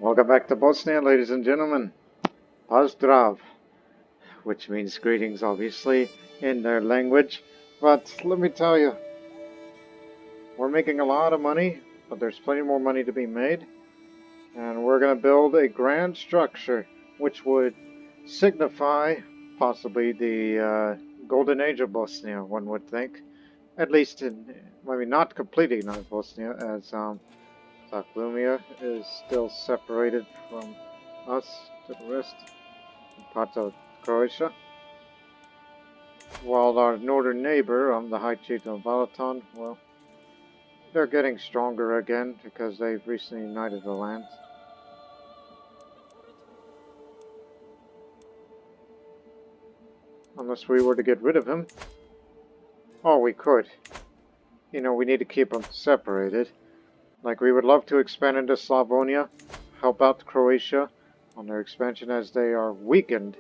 Welcome back to Bosnia, ladies and gentlemen. Pozdrav, which means greetings, obviously, in their language. But let me tell you, we're making a lot of money, but there's plenty more money to be made. And we're going to build a grand structure, which would signify possibly the golden age of Bosnia, one would think. At least, not completely not Bosnia, as Zaklumia is still separated from us to the rest, parts of Croatia. While our northern neighbor, the High Chief of Valaton, well, they're getting stronger again because they've recently united the lands. Unless we were to get rid of him. Oh, we could. You know, we need to keep them separated. Like, we would love to expand into Slavonia, help out Croatia on their expansion as they are weakened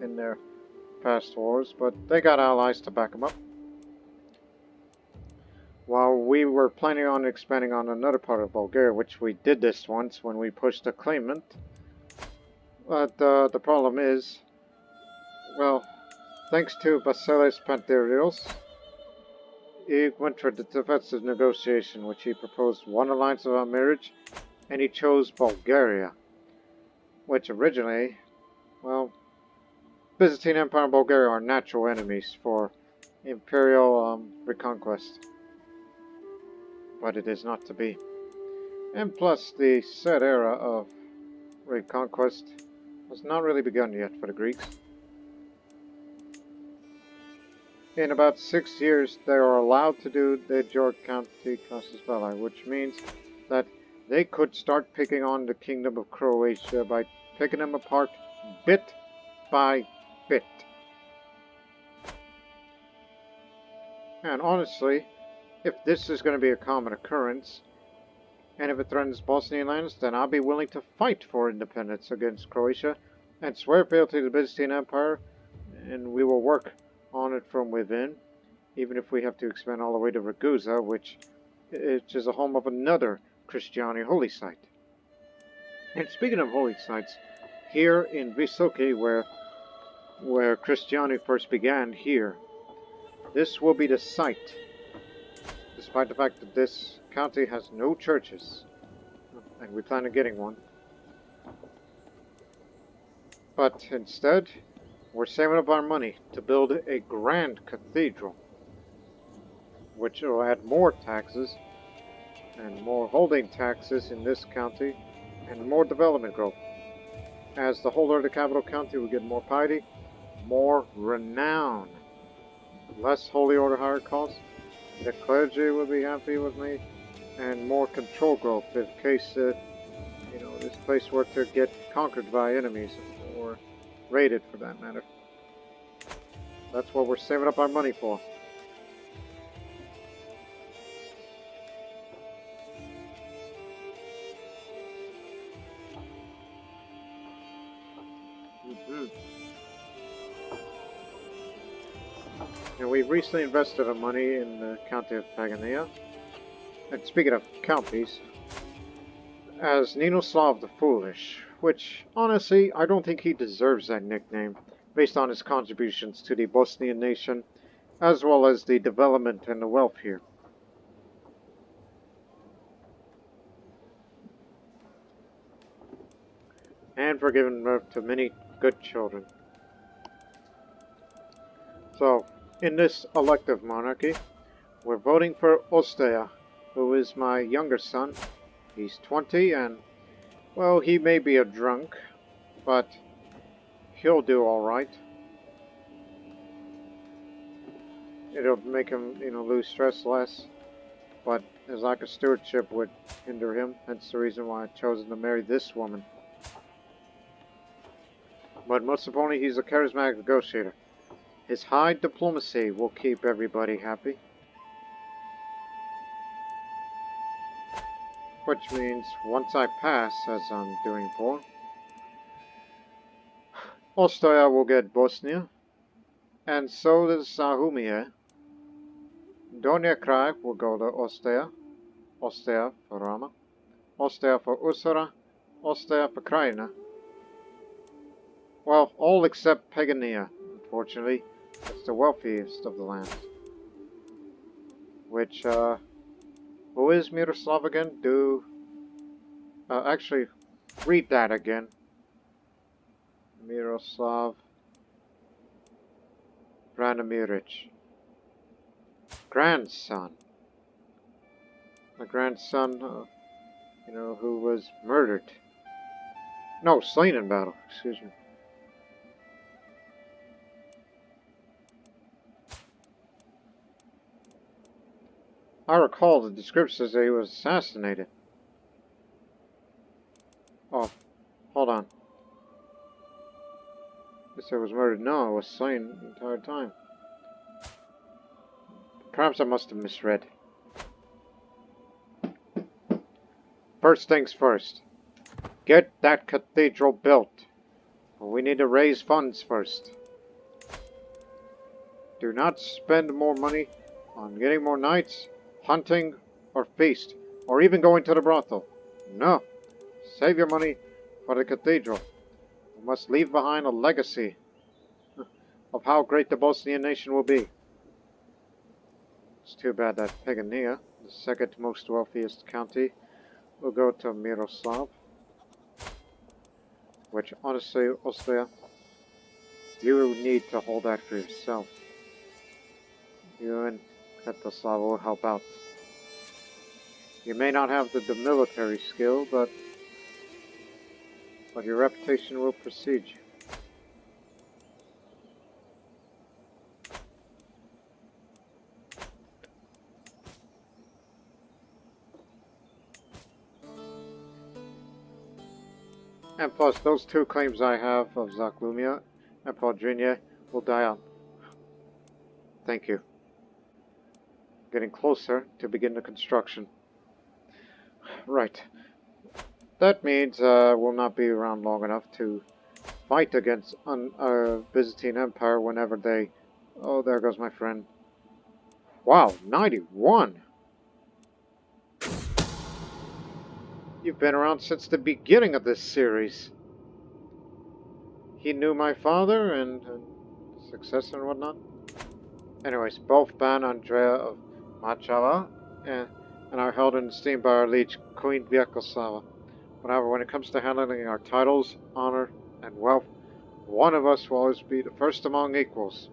in their past wars, but they got allies to back them up. While we were planning on expanding on another part of Bulgaria, which we did this once when we pushed a claimant, but the problem is, well, thanks to Basilis Panterios, he went for the defensive negotiation, which he proposed one alliance of our marriage, and he chose Bulgaria, which originally, well, Byzantine Empire and Bulgaria are natural enemies for imperial reconquest, but it is not to be. And plus, the said era of reconquest has not really begun yet for the Greeks. In about 6 years, they are allowed to do the Georg County Casus Belli, which means that they could start picking on the Kingdom of Croatia by picking them apart bit by bit. And honestly, if this is going to be a common occurrence, and if it threatens Bosnian lands, then I'll be willing to fight for independence against Croatia and swear fealty to the Byzantine Empire, and we will work on it from within, even if we have to expand all the way to Ragusa, which is a home of another Krstjani holy site. And speaking of holy sites, here in Visoki, where Krstjani first began here, this will be the site, despite the fact that this county has no churches, and we plan on getting one. But instead, we're saving up our money to build a Grand Cathedral, which will add more taxes and more holding taxes in this county and more development growth. As the holder of the capital county, we get more piety, more renown, less holy order higher costs. The clergy will be happy with me, and more control growth in case this place were to get conquered by enemies, or raided for that matter. That's what we're saving up our money for. And we recently invested our money in the County of Pagania. And speaking of counties, as Ninoslav the Foolish, which, honestly, I don't think he deserves that nickname, based on his contributions to the Bosnian nation, as well as the development and the wealth here. And for giving birth to many good children. So, in this elective monarchy, we're voting for Ostea, who is my younger son. He's 20 and, well, he may be a drunk, but he'll do alright. It'll make him, lose stress less, but his lack of stewardship would hinder him. That's the reason why I've chosen to marry this woman. But most importantly, he's a charismatic negotiator. His high diplomacy will keep everybody happy. Which means, once I pass, as I'm doing for, Ostea will get Bosnia, and so does Sahumia. Donja Kraj will go to Ostea, Ostea for Rama, Ostea for Usara, Ostia Pokraina. Well, all except Pagania, unfortunately. It's the wealthiest of the land. Which, who is Miroslav again? Actually, read that again. Miroslav Branimiric. Grandson. The grandson, who was murdered. No, slain in battle, excuse me. I recall the description says that he was assassinated. Oh, hold on. I said it was murdered. No, it was slain the entire time. Perhaps I must have misread. First things first. Get that cathedral built. We need to raise funds first. Do not spend more money on getting more knights, hunting, or feast, or even going to the brothel. No. Save your money for the cathedral. We must leave behind a legacy of how great the Bosnian nation will be. It's too bad that Pagania, the second most wealthiest county, will go to Miroslav. Which, honestly, Ostia, you need to hold that for yourself. You and Krstjani will help out. You may not have the military skill, but your reputation will precede you. And plus, those two claims I have of Zaklumia and Podrinje will die out. Thank you. Getting closer to begin the construction. Right. That means we'll not be around long enough to fight against a Byzantine Empire whenever they... Oh, there goes my friend. Wow, 91! You've been around since the beginning of this series. He knew my father and Successor and whatnot. Anyways, both Ban Andrea of Machala and are held in esteem by our liege, Queen Vyacheslava. However, when it comes to handling our titles, honor, and wealth, one of us will always be the first among equals.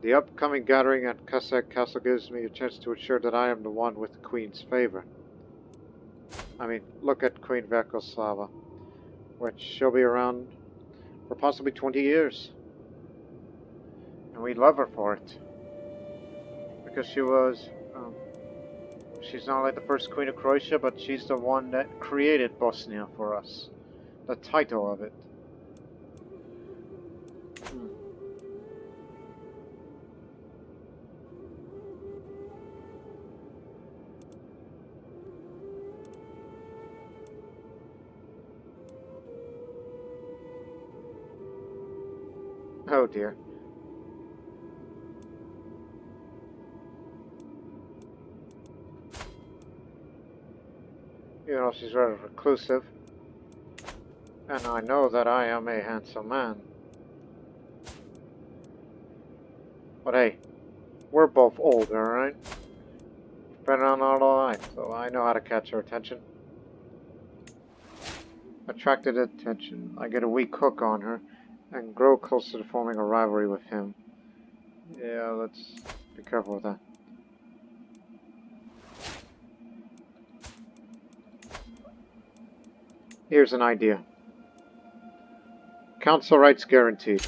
The upcoming gathering at Crusader Castle gives me a chance to ensure that I am the one with the Queen's favor. I mean, look at Queen Vyacheslava, which she'll be around for possibly 20 years. And we love her for it. Because she was, she's not only the first Queen of Croatia, but she's the one that created Bosnia for us. The title of it. Oh dear. You know, she's rather reclusive. And I know that I am a handsome man. But hey, we're both old, alright? Been around all life, so I know how to catch her attention. Attracted attention, I get a weak hook on her, and grow closer to forming a rivalry with him. Yeah, let's be careful with that. Here's an idea. Council rights guaranteed.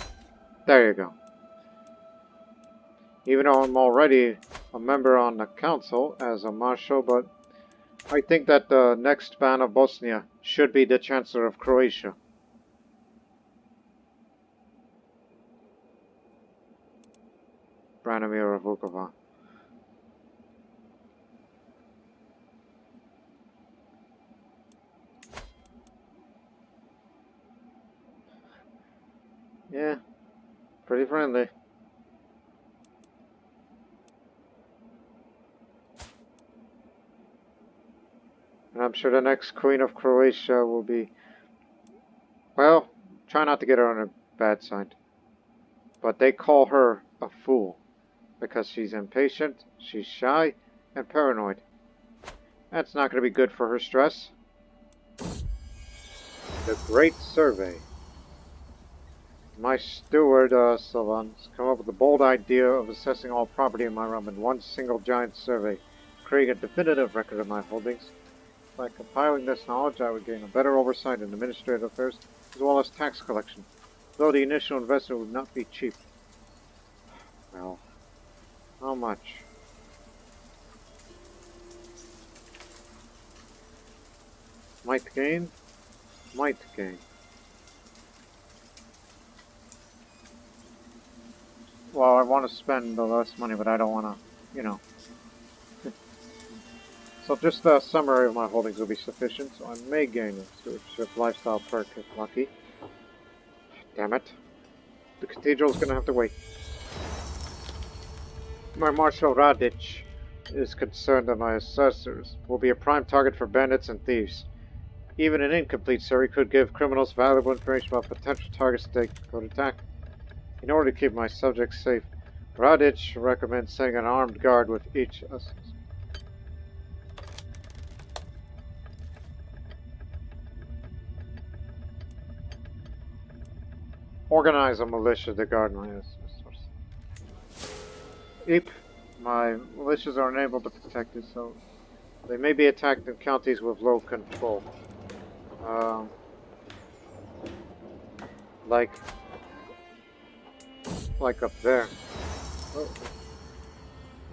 There you go. Even though I'm already a member on the council as a marshal, but I think that the next Ban of Bosnia should be the Chancellor of Croatia. Branimir Vukova. Yeah, pretty friendly. And I'm sure the next Queen of Croatia will be Well, try not to get her on a bad side. But they call her a fool because she's impatient, she's shy, and paranoid. That's not going to be good for her stress. The Great Survey. My steward, Sylvan's come up with the bold idea of assessing all property in my realm in one single giant survey, creating a definitive record of my holdings. By compiling this knowledge, I would gain a better oversight in administrative affairs, as well as tax collection, though the initial investment would not be cheap. Well, how much? Might gain? Might gain. Well, I want to spend the less money, but I don't want to, you know. So just a summary of my holdings will be sufficient, so I may gain a stewardship lifestyle perk if lucky. Damn it. The cathedral's gonna have to wait. My Marshal Radic is concerned that my assessors will be a prime target for bandits and thieves. Even an incomplete survey could give criminals valuable information about potential targets they could attack. In order to keep my subjects safe, Radic recommends sending an armed guard with each assessor. Organize a militia to guard my assessors. My militias are unable to protect it, so they may be attacked in counties with low control. Like up there. Oh.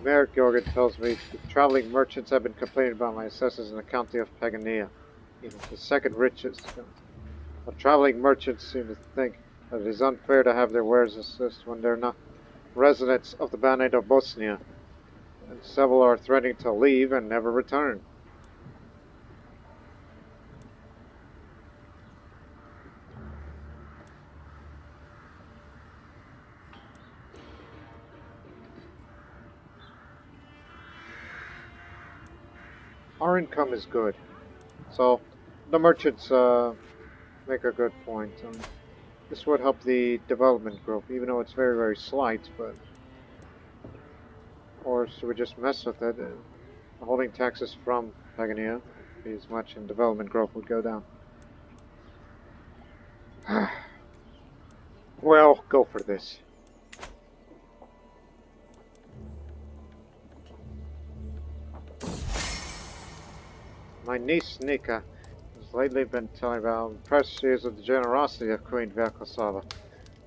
Mayor Gilgit tells me the traveling merchants have been complaining about my assessors in the county of Pagania, the second richest county. The traveling merchants seem to think that it is unfair to have their wares assessed when they're not residents of the Ban of Bosnia, and several are threatening to leave and never return. Our income is good, so the merchants make a good point. This would help the development growth, even though it's very, very slight, but... Or should we just mess with it? Holding taxes from Pagania as much, and development growth would go down. Well, go for this. My niece Nika has lately been telling about how impressed she is with the generosity of Queen Vyakoslava.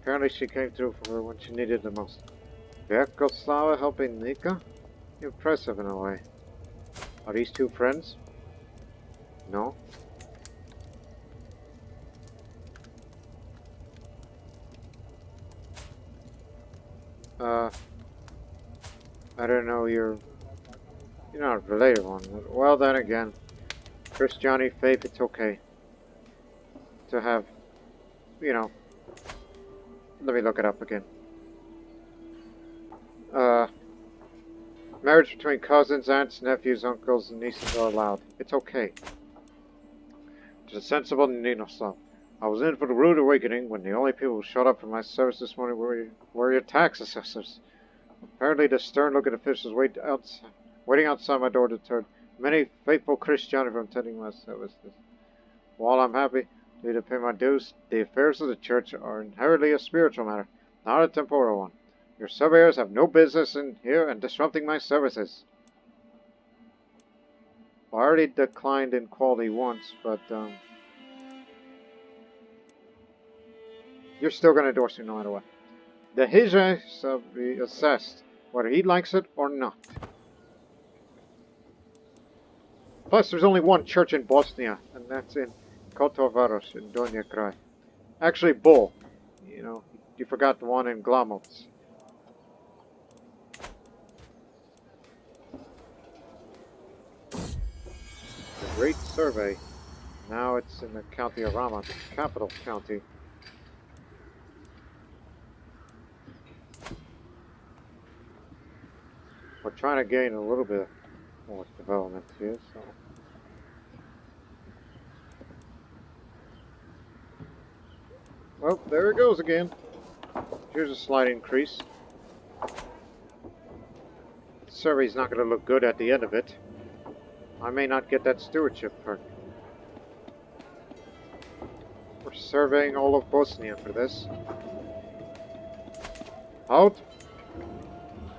Apparently she came through for her when she needed the most. Vyakoslava helping Nika? Impressive in a way. Are these two friends? No? I don't know, you're not related on it. Well, then again, Krstjani faith, it's okay to have, let me look it up again. Marriage between cousins, aunts, nephews, uncles, and nieces are allowed. It's okay. To the sensible Ninoslav. I was in for the rude awakening when the only people who showed up for my service this morning were your tax assessors. Apparently the stern-looking officials waiting outside my door deterred many faithful Krstjani from attending my services. While I'm happy to pay my dues, the affairs of the church are inherently a spiritual matter, not a temporal one. Your surveyors have no business in here and disrupting my services. I already declined in quality once, but you're still going to endorse me no matter what. The Hijra shall be assessed, whether he likes it or not. Plus, there's only one church in Bosnia, and that's in Kotovaros in Donja Kraj. Actually, Bull. You forgot the one in Glamots. The Great Survey. Now it's in the county of Rama, the capital county. We're trying to gain a little bit more development here, so... Oh, there it goes again. Here's a slight increase. The survey's not going to look good at the end of it. I may not get that stewardship perk. We're surveying all of Bosnia for this. Out.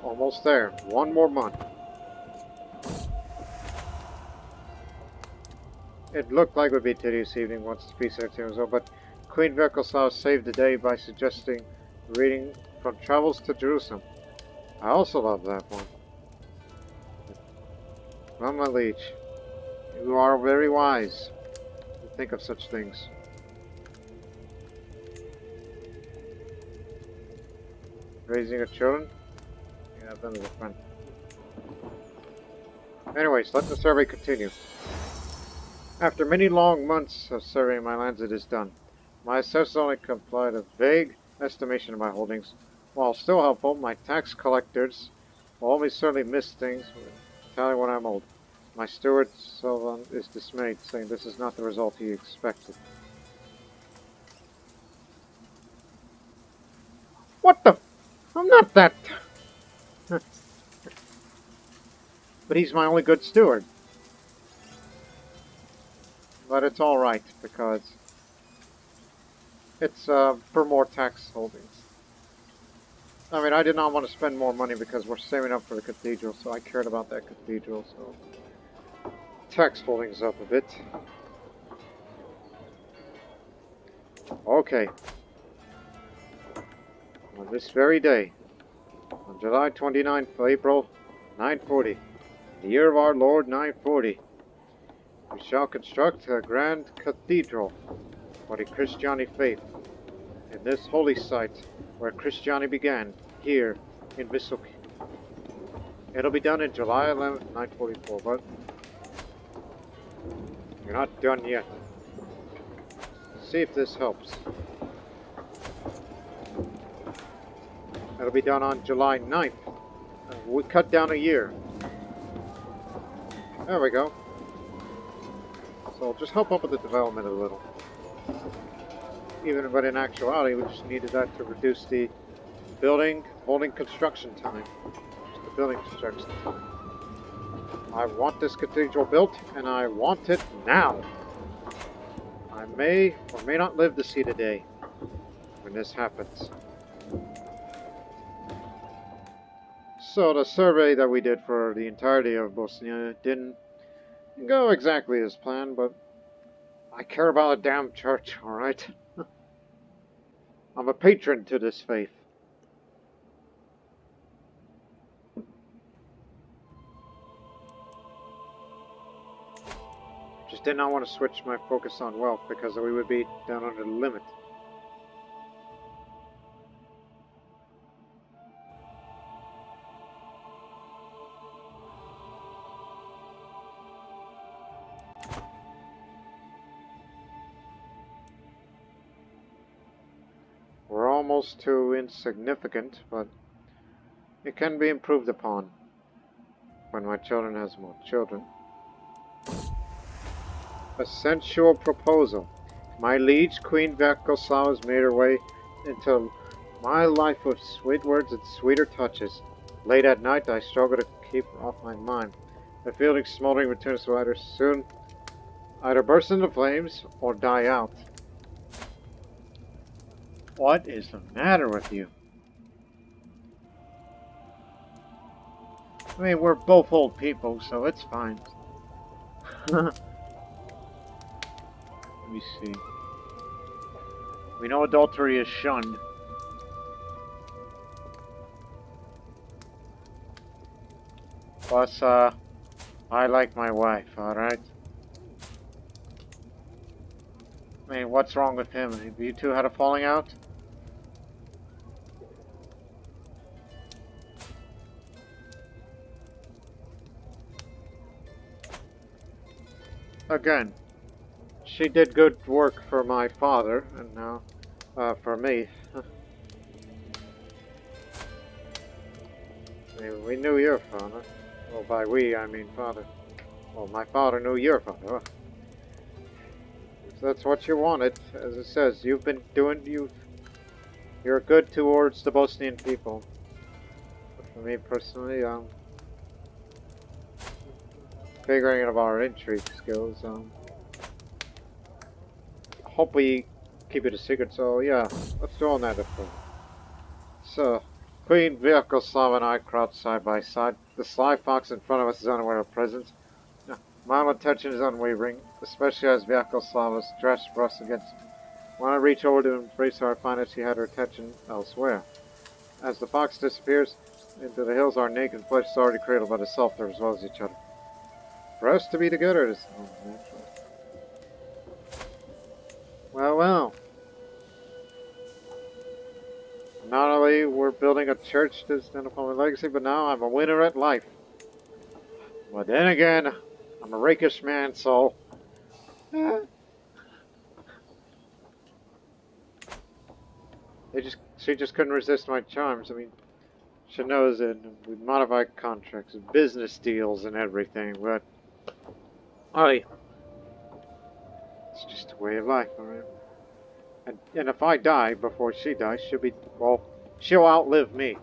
Almost there. One more month. It looked like it would be tedious evening once the peace activity was over, but Queen Verkoslav saved the day by suggesting reading from Travels to Jerusalem. I also love that one. Well, my liege, you are very wise to think of such things. Raising your children? Yeah, I've done it with fun. Anyways, let the survey continue. After many long months of surveying my lands, it is done. My assessors only complied a vague estimation of my holdings. While still helpful, my tax collectors will always certainly miss things, telling when I'm old. My steward, Sylvan, is dismayed, saying this is not the result he expected. What the? I'm not that. But he's my only good steward. But it's alright, because it's for more tax holdings. I mean, I did not want to spend more money because we're saving up for the cathedral, so I cared about that cathedral, so tax holdings up a bit. Okay. On this very day, on July 29th of April, 940, the year of our Lord 940, we shall construct a Grand Cathedral for the Krstjani faith in this holy site where Krstjani began, here in Visoki. It'll be done in July 11th, 944, but you're not done yet. See if this helps. It'll be done on July 9th. We cut down a year. There we go. So just help up with the development a little. But in actuality, we just needed that to reduce the holding construction time. Just the building construction time. I want this cathedral built, and I want it now. I may or may not live to see the day when this happens. So the survey that we did for the entirety of Bosnia didn't go exactly as planned, but I care about a damn church, alright? I'm a patron to this faith. Just did not want to switch my focus on wealth because we would be down under the limit. We're almost too insignificant, but it can be improved upon when my children has more children. A sensual proposal. My liege, Queen Verkoslav, has made her way into my life with sweet words and sweeter touches. Late at night, I struggle to keep her off my mind. The feeling smoldering returns to either soon either burst into flames or die out. What is the matter with you? I mean, we're both old people, so it's fine. Let me see. We know adultery is shunned. Plus, I like my wife, alright? I mean, what's wrong with him? Have you two had a falling out? Again, she did good work for my father, and now, for me. I mean, we knew your father. Well, by we, I mean father. Well, my father knew your father. that's what you wanted. As it says, you've been doing, you're good towards the Bosnian people. But for me personally, figuring out our intrigue skills, hope we keep it a secret, so yeah, let's do all that. So, Queen Vyakoslav and I crouch side by side. The sly fox in front of us is unaware of presence. My attention is unwavering, especially as Vyakoslav was stretched for us against me. When I reach over to embrace her, I find that she had her attention elsewhere. As the fox disappears into the hills, our naked flesh is already cradled by the self as well as each other. For us to be together is natural. Well. Not only we're building a church to stand upon my legacy, but now I'm a winner at life. But then again, I'm a rakish man, so... She just couldn't resist my charms. I mean, she knows it. We modified contracts, business deals, and everything, but... Hey, it's just a way of life, alright? And if I die before she dies, she'll outlive me.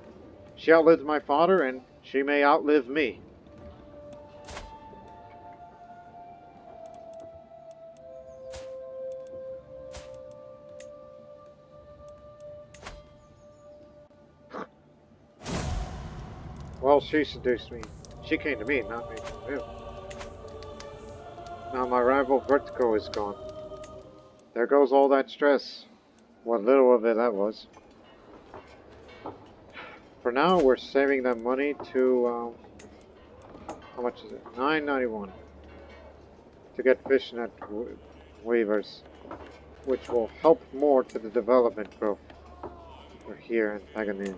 She outlived my father, and she may outlive me. Well, she seduced me. She came to me, not me to him. Now my rival Vertigo is gone. There goes all that stress. What little of it that was. For now, we're saving that money to, how much is it? $9.91. To get fishnet weavers, which will help more to the development growth. We're here in Paganini.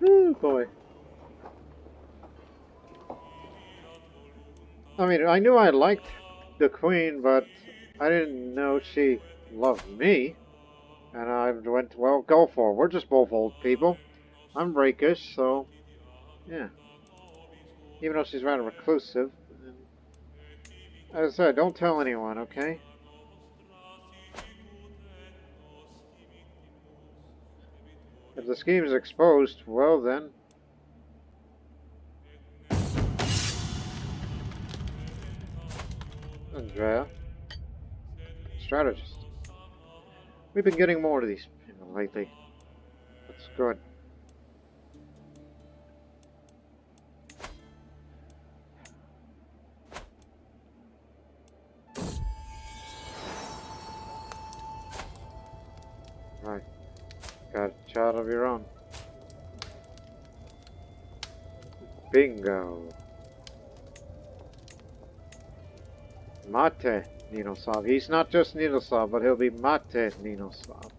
Oh boy. I mean, I knew I liked the queen, but I didn't know she loved me. And I went, well, go for it. We're just both old people. I'm rakish, so yeah. Even though she's rather reclusive. As I said, don't tell anyone, okay? If the scheme is exposed, well then... Andrea. Strategist. We've been getting more of these people lately. That's good. Right. Got a child of your own. Bingo. Mate Ninoslav. He's not just Ninoslav, but he'll be Mate Ninoslav.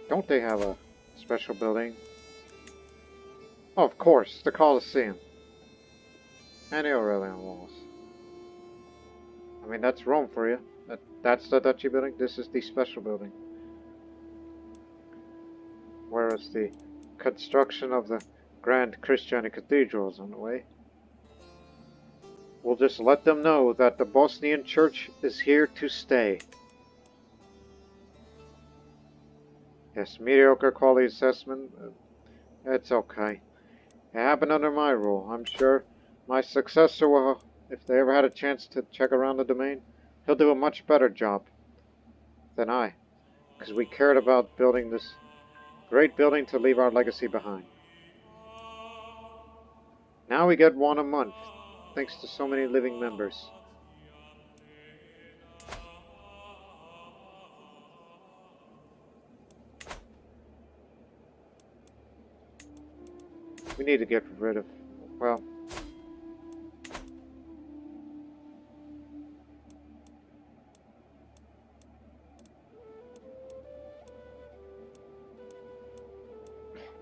Don't they have a special building? Oh, of course, the Colosseum. And the Aurelian Walls. I mean, that's Rome for you. That's the Duchy building. This is the special building. Whereas the construction of the Grand Krstjani Cathedral is on the way. We'll just let them know that the Bosnian Church is here to stay. Yes, mediocre quality assessment. It's okay. It happened under my rule. I'm sure my successor will, if they ever had a chance to check around the domain, he'll do a much better job than I. Because we cared about building this great building to leave our legacy behind. Now we get one a month, thanks to so many living members. We need to get rid of, well...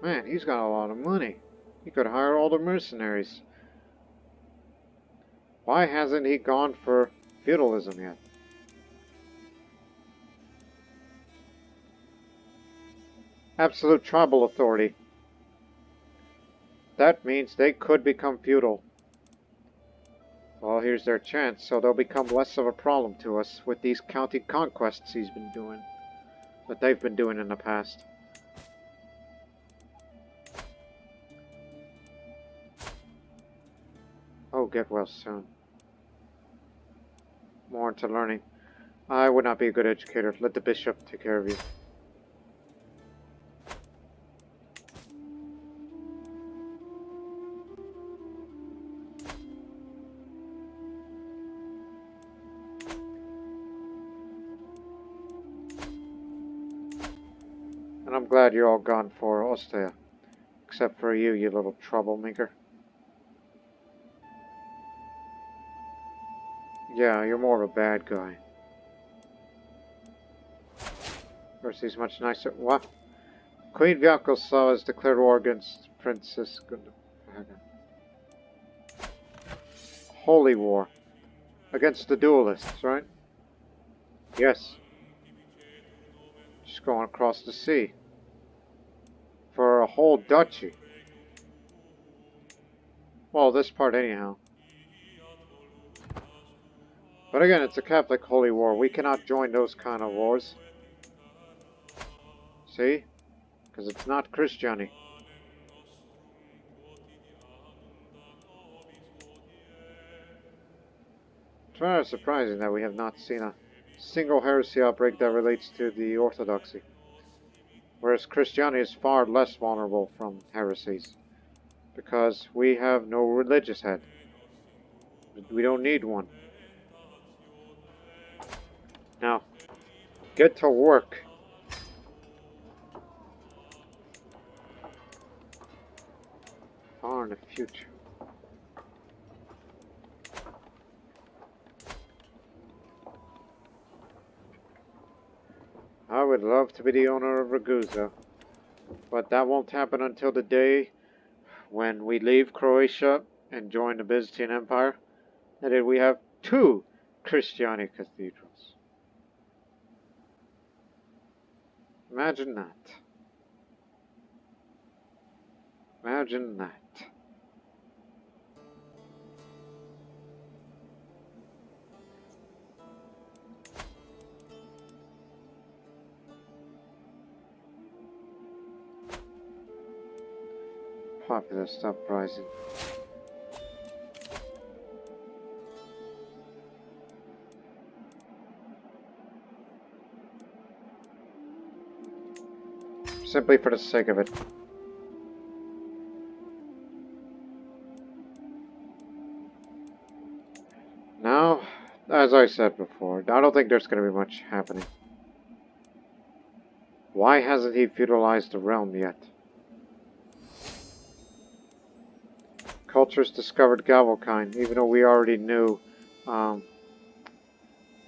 Man, he's got a lot of money. He could hire all the mercenaries. Why hasn't he gone for feudalism yet? absolute tribal authority. That means they could become feudal. Well, here's their chance, so they'll become less of a problem to us with these county conquests he's been doing, that they've been doing in the past. Oh, get well soon. More into learning. I would not be a good educator. Let the bishop take care of you. And I'm glad you're all gone for Ostia. Except for you, you little troublemaker. Yeah, you're more of a bad guy. First, he's much nicer. What? Queen Vyacheslav has declared war against Princess Gundahaga. Holy war. Against the duelists, right? Yes. Just going across the sea. For a whole duchy. Well, this part anyhow. But again, it's a Catholic holy war. We cannot join those kind of wars. See? Because it's not Krstjani. It's rather surprising that we have not seen a single heresy outbreak that relates to the Orthodoxy. Whereas Krstjani is far less vulnerable from heresies. Because we have no religious head. We don't need one. Now, get to work. Far in the future. I would love to be the owner of Ragusa, but that won't happen until the day when we leave Croatia and join the Byzantine Empire, and then we have 2 Krstjani cathedrals. Imagine that. Imagine that. Populous uprising. Simply for the sake of it. Now, as I said before, I don't think there's going to be much happening. Why hasn't he feudalized the realm yet? Cultures discovered Gavelkind, even though we already knew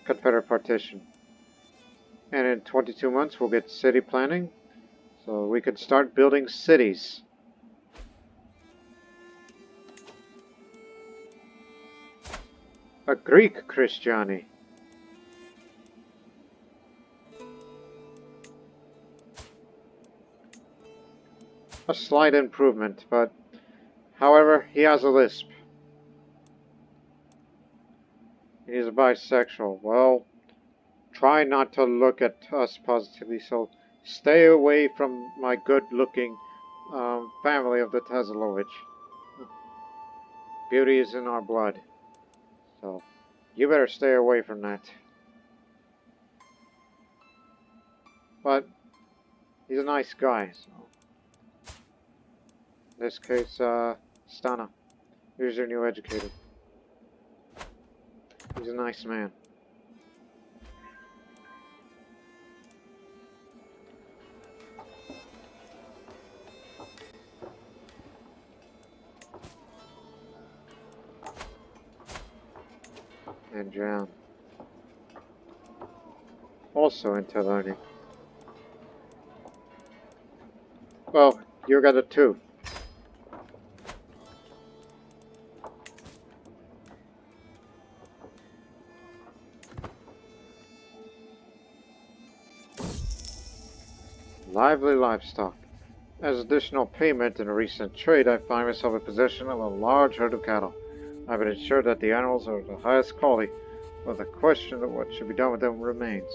Confederate partition. And in 22 months we'll get city planning, so we could start building cities. A Greek Krstjani. A slight improvement, but however, he has a lisp. He's a bisexual. Well, try not to look at us positively, so stay away from my good-looking family of the Tezelovich. Beauty is in our blood, so you better stay away from that. But he's a nice guy, so in this case, Stana, here's your new educator. He's a nice man. And Jan. Also into learning. Well, you got it too. lively livestock. As additional payment in a recent trade, I find myself in possession of a large herd of cattle. I've been assured that the animals are of the highest quality, but the question of what should be done with them remains.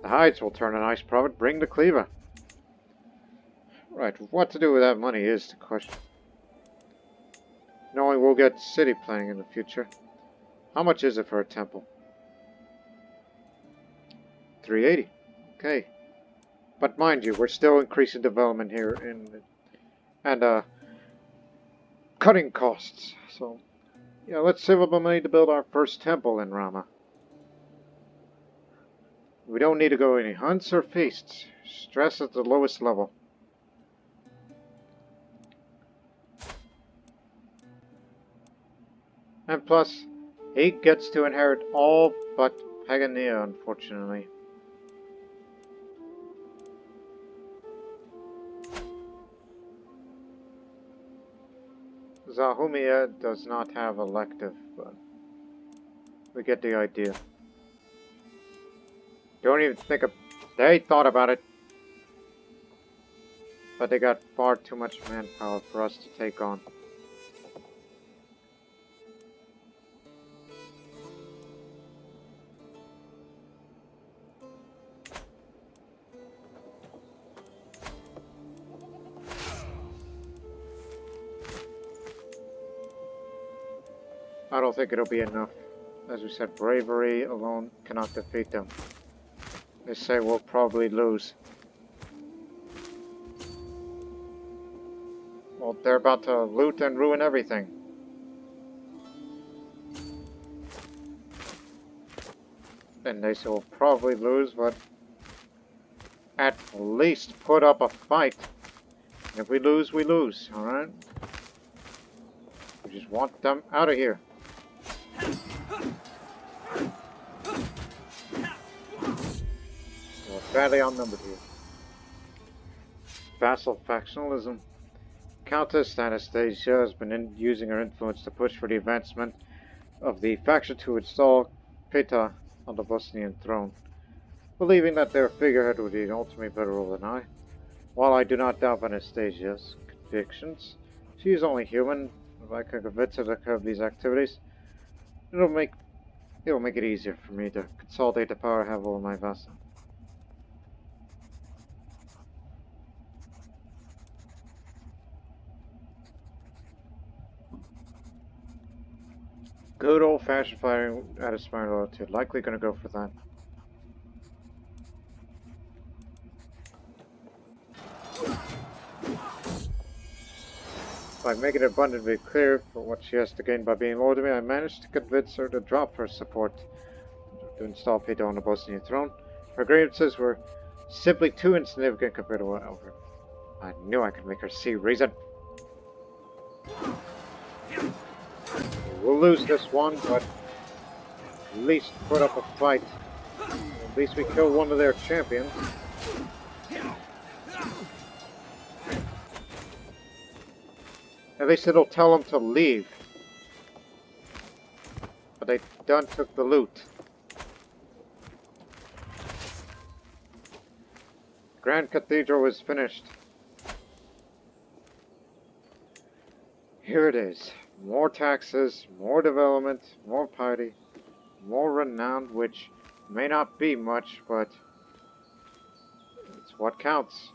The hides will turn a nice profit. Bring the cleaver. Right, what to do with that money is the question. Knowing we'll get city planning in the future. How much is it for a temple? 380. Okay. But mind you, we're still increasing development here and cutting costs. So, yeah, let's save up the money to build our first temple in Rama. We don't need to go any hunts or feasts. Stress at the lowest level. And plus, he gets to inherit all but Pagania, unfortunately. Zahumia does not have elective, but we get the idea. Don't even think of... They thought about it. But they got far too much manpower for us to take on. I don't think it'll be enough. As we said, bravery alone cannot defeat them. They say we'll probably lose. Well, they're about to loot and ruin everything. And they say we'll probably lose, but at least put up a fight. And if we lose, we lose, alright? We just want them out of here. We're badly outnumbered here. Vassal factionalism. Countess Anastasia has been using her influence to push for the advancement of the faction to install Peta on the Bosnian throne, believing that their figurehead would be ultimately better rule than I. While I do not doubt Anastasia's convictions, she is only human. If I can convince her to curb these activities, it'll make it easier for me to consolidate the power I have over my vassal. Good old-fashioned fighting at a smart altitude. Likely gonna go for that. By making it abundantly clear for what she has to gain by being loyal to me, I managed to convince her to drop her support to install Peter on the Bosnian throne. Her grievances were simply too insignificant compared to what over. I knew I could make her see reason. We'll lose this one, but at least put up a fight. At least we kill one of their champions. At least it'll tell them to leave. But they done took the loot. Grand Cathedral was finished. Here it is. More taxes, more development, more piety, more renown, which may not be much, but it's what counts.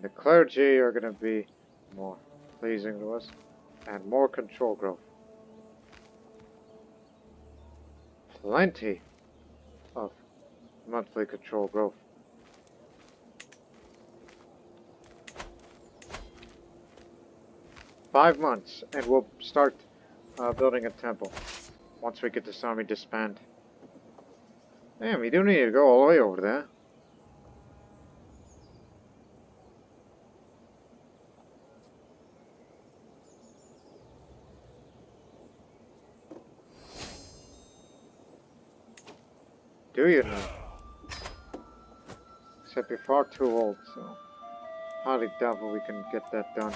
The clergy are going to be more pleasing to us, and more control growth. Plenty of monthly control growth. "5 months, and we'll start building a temple once we get this army disbanded." Damn, you do need to go all the way over there. Do you know? Except you're far too old, so highly doubtful we can get that done.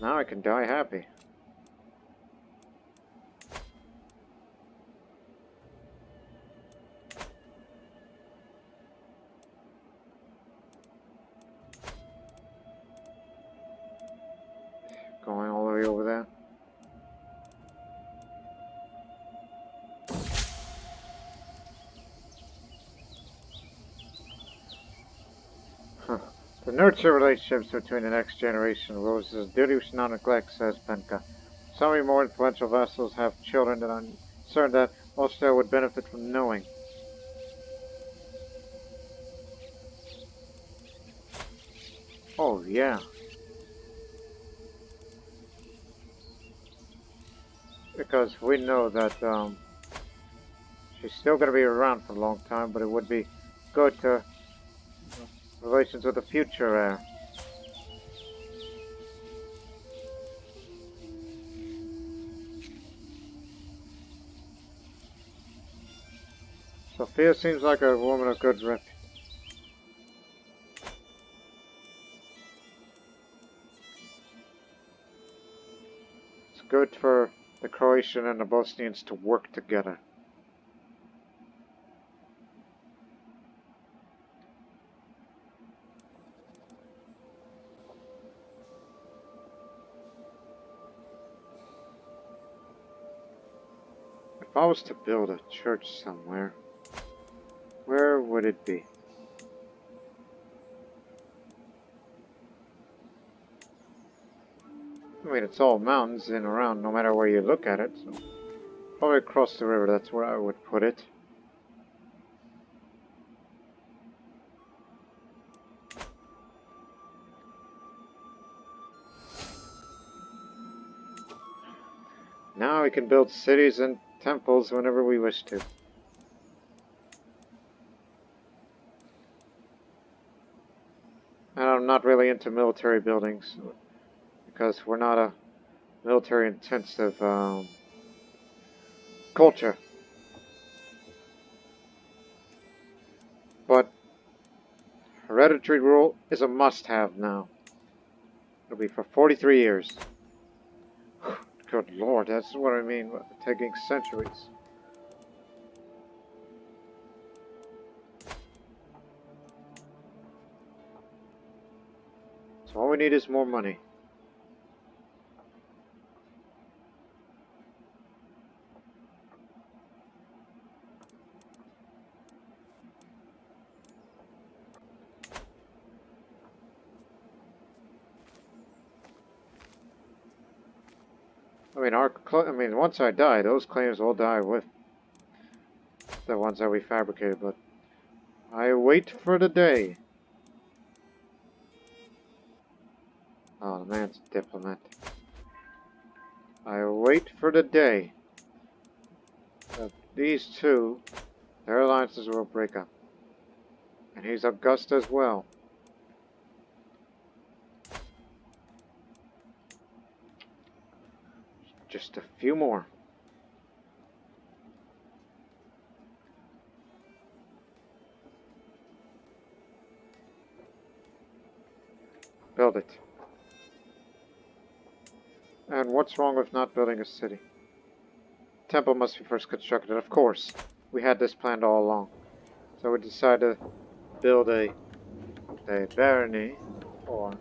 Now I can die happy. Going all the way over there. Huh. To nurture relationships between the next generation of roses, duty we should not neglect, says Penka. So many more influential vassals have children that I'm certain that Austria would benefit from knowing. Oh, yeah. Because we know that she's still going to be around for a long time, but it would be good to relations with the future heir. Sophia seems like a woman of good rep. It's good for the Croatian and the Bosnians to work together. If I was to build a church somewhere, where would it be? I mean, it's all mountains in and around, no matter where you look at it. So probably across the river, that's where I would put it. Now we can build cities and temples whenever we wish to. And I'm not really into military buildings, because we're not a military intensive culture. But hereditary rule is a must-have now. It'll be for 43 years. Good lord, that's what I mean by taking centuries. So all we need is more money. I mean, once I die, those claims will die with the ones that we fabricated, but I wait for the day. Oh, the man's a diplomat. I wait for the day that these two, their alliances will break up. And he's august as well. Just a few more. Build it. And what's wrong with not building a city? Temple must be first constructed, of course. We had this planned all along. So we decided to build a barony, or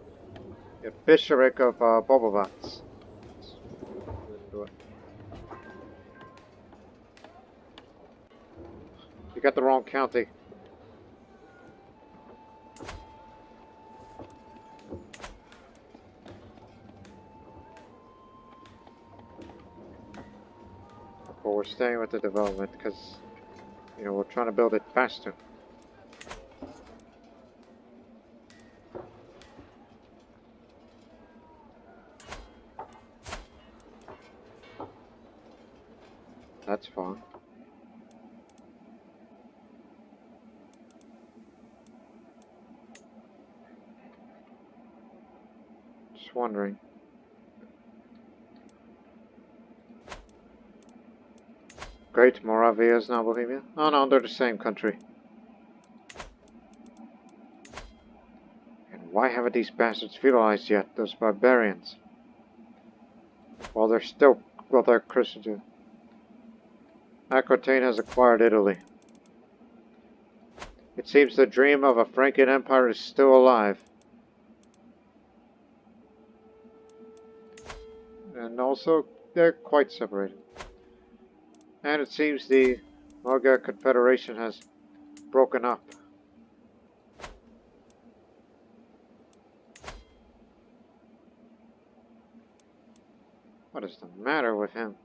a bishopric of Bobovac. You got the wrong county. But we're staying with the development because, you know, we're trying to build it faster. That's fine. Just wondering. Great, Moravia is now Bohemia? Oh no, they're the same country. And why haven't these bastards feudalized yet, those barbarians? Well, they're Christian too. Aquitaine has acquired Italy. It seems the dream of a Frankian empire is still alive. And also, they're quite separated. And it seems the Magyar Confederation has broken up. What is the matter with him?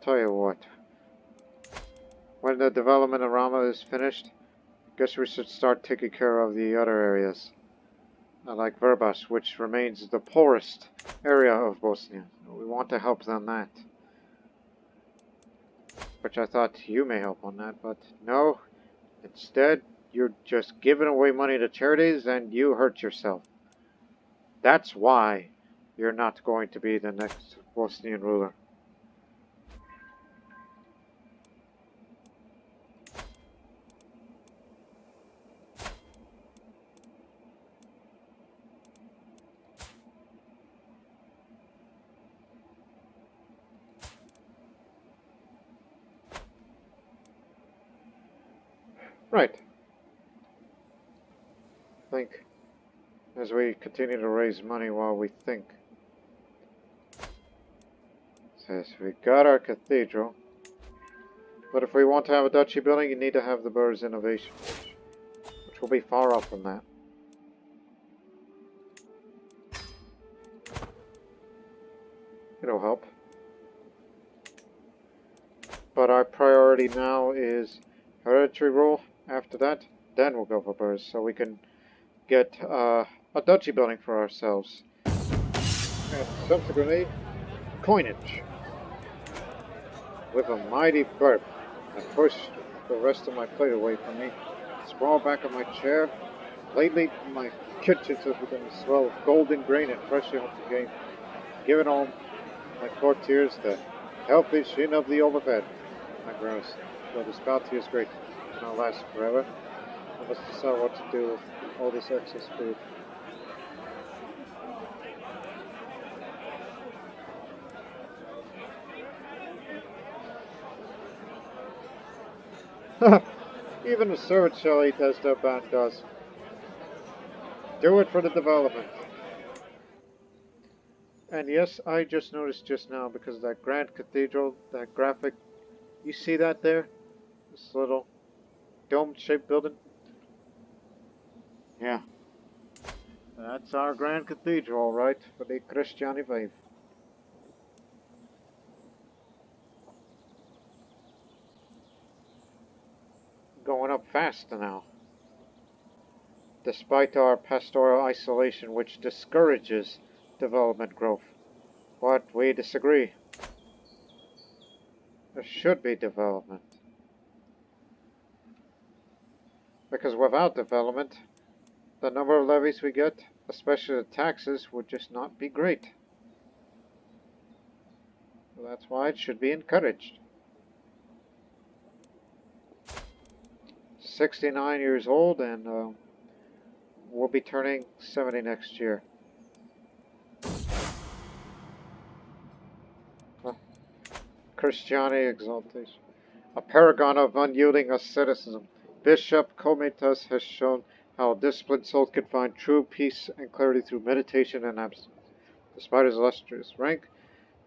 Tell you what, when the development of Rama is finished, guess we should start taking care of the other areas. Like Verbas, which remains the poorest area of Bosnia. We want to help on that. Which I thought you may help on that, but no. Instead, you're just giving away money to charities and you hurt yourself. That's why you're not going to be the next Bosnian ruler. Right. Think. As we continue to raise money while we think. Says we got our cathedral. But if we want to have a duchy building, you need to have the Burr's innovation, which will be far off from that. It'll help. But our priority now is hereditary rule. After that, then we'll go for Burrs, so we can get a duchy building for ourselves. And subsequently, coinage. With a mighty burp, I pushed the rest of my plate away from me, sprawled back on my chair. Lately, my kitchen has become a swell of golden grain and freshly hunted game, giving all my courtiers the healthy shin of the overfed. I groused. Though this bounty is great, it cannot last forever. I must decide what to do with all this excess food. Even a servant shall eat as their band does. Do it for the development. And yes, I just noticed just now because of that Grand Cathedral, that graphic. You see that there? This little dome-shaped building? Yeah. That's our Grand Cathedral, all right, for the Krstjani faith. Going up fast now. Despite our pastoral isolation, which discourages development growth. But we disagree. There should be development. Because without development, the number of levies we get, especially the taxes, would just not be great. So that's why it should be encouraged. 69 years old, and we'll be turning 70 next year. Krstjani exaltation. A paragon of unyielding asceticism. Bishop Komitas has shown how a disciplined soul can find true peace and clarity through meditation and abstinence. Despite his illustrious rank,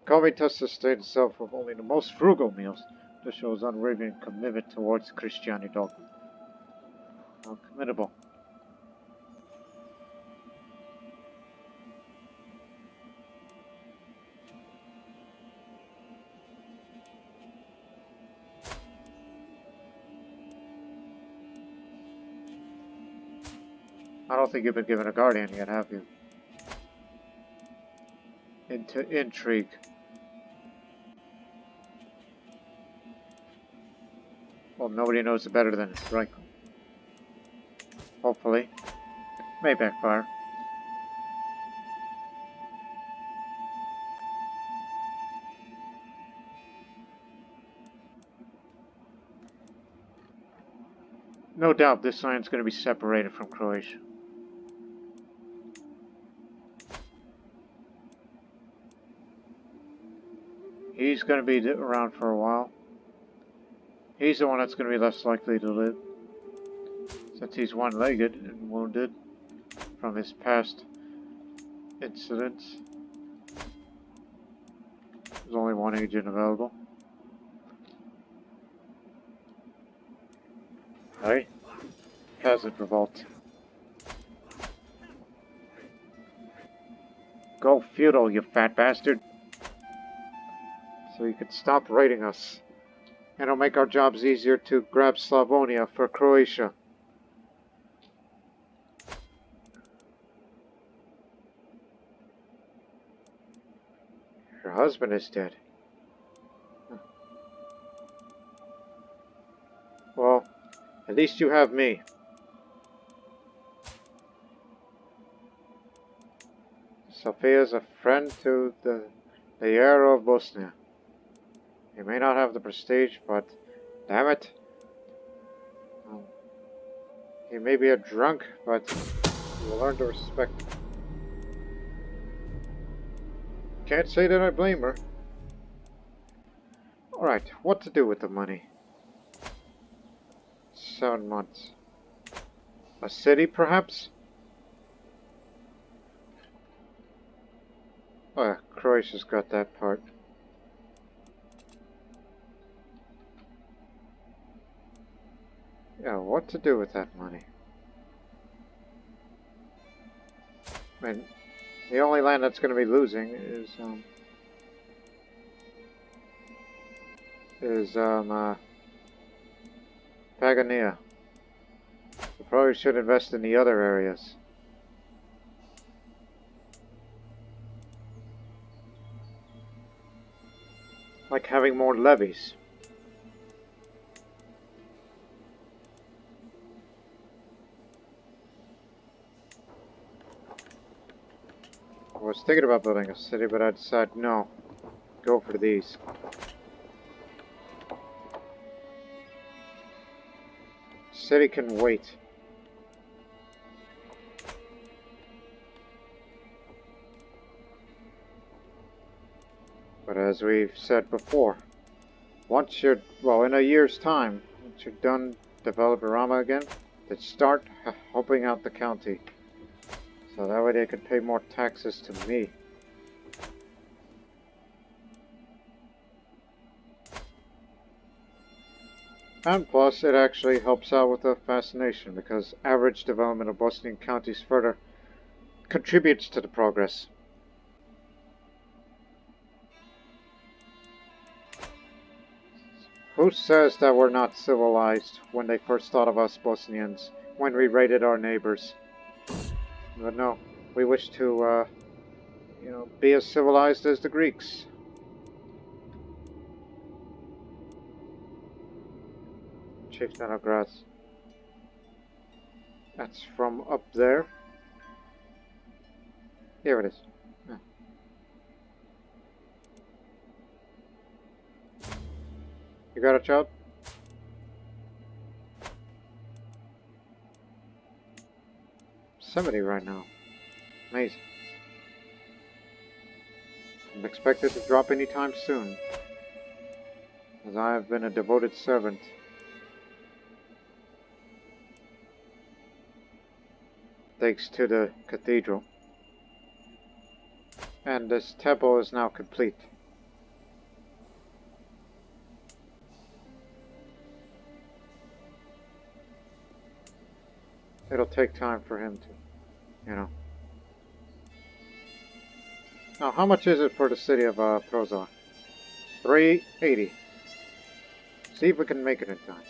Komitas sustained himself with only the most frugal meals to show his unwavering commitment towards Krstjani dogma. How committable. I don't think you've been given a guardian yet, have you? Into intrigue. Well, nobody knows it better than Franklin. hopefully. May backfire. No doubt this island's going to be separated from Croatia. He's going to be around for a while. He's the one that's going to be less likely to live, since he's one-legged and wounded from his past incidents. There's only one agent available. Hey, peasant revolt. Go feudal, you fat bastard. So you can stop raiding us. And it'll make our jobs easier to grab Slavonia for Croatia. Your husband is dead. Well, at least you have me. Sofia's a friend to the heir of Bosnia. He may not have the prestige, but damn it. He may be a drunk, but you will learn to respect him. Can't say that I blame her. Alright, what to do with the money? 7 months. A city, perhaps? Oh yeah, Croatia's got that part. Yeah, what to do with that money? I mean, the only land that's going to be losing is Pagania. We probably should invest in the other areas. Like having more levies. I was thinking about building a city, but I decided no. Go for these. City can wait. But as we've said before, once you're, well, in a year's time, once you're done developing Rama again, then start helping out the county. So that way they can pay more taxes to me. And plus, it actually helps out with the fascination, because average development of Bosnian counties further contributes to the progress. Who says that we're not civilized when they first thought of us Bosnians, when we raided our neighbors? But no, we wish to, be as civilized as the Greeks. Chieftain of Graz. That's from up there. Here it is. Yeah. You got a child? Somebody right now. Amazing. I'm expected to drop anytime soon, as I have been a devoted servant. Thanks to the cathedral. And this temple is now complete. It'll take time for him to, Now, how much is it for the city of Prozor? 380. See if we can make it in time.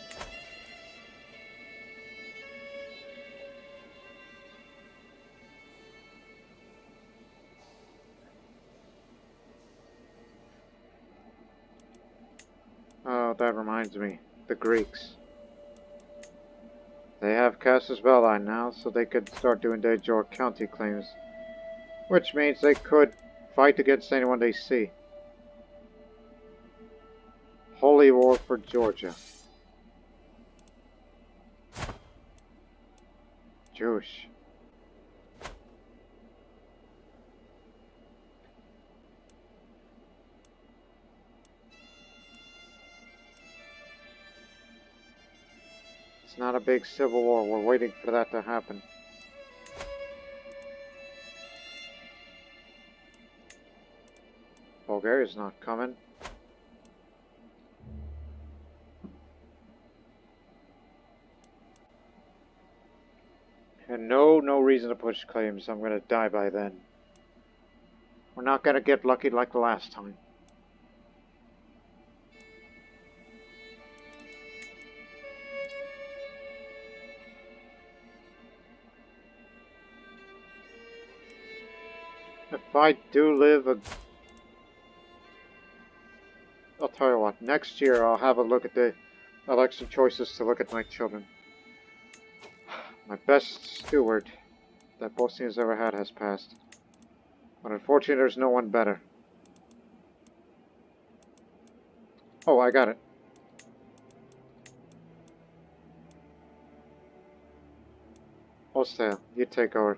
Oh, that reminds me. The Greeks. They have Casus Belli now, so they could start doing their York County claims. Which means they could fight against anyone they see. Holy War for Georgia. Jewish. It's not a big civil war. We're waiting for that to happen. Bulgaria's not coming. And no reason to push claims. I'm gonna die by then. We're not gonna get lucky like the last time. If I do live I'll tell you what, next year I'll have a look at the election choices to look at my children. My best steward that Bosnia's ever had has passed. But unfortunately there's no one better. Oh, I got it. Hostile, you take over.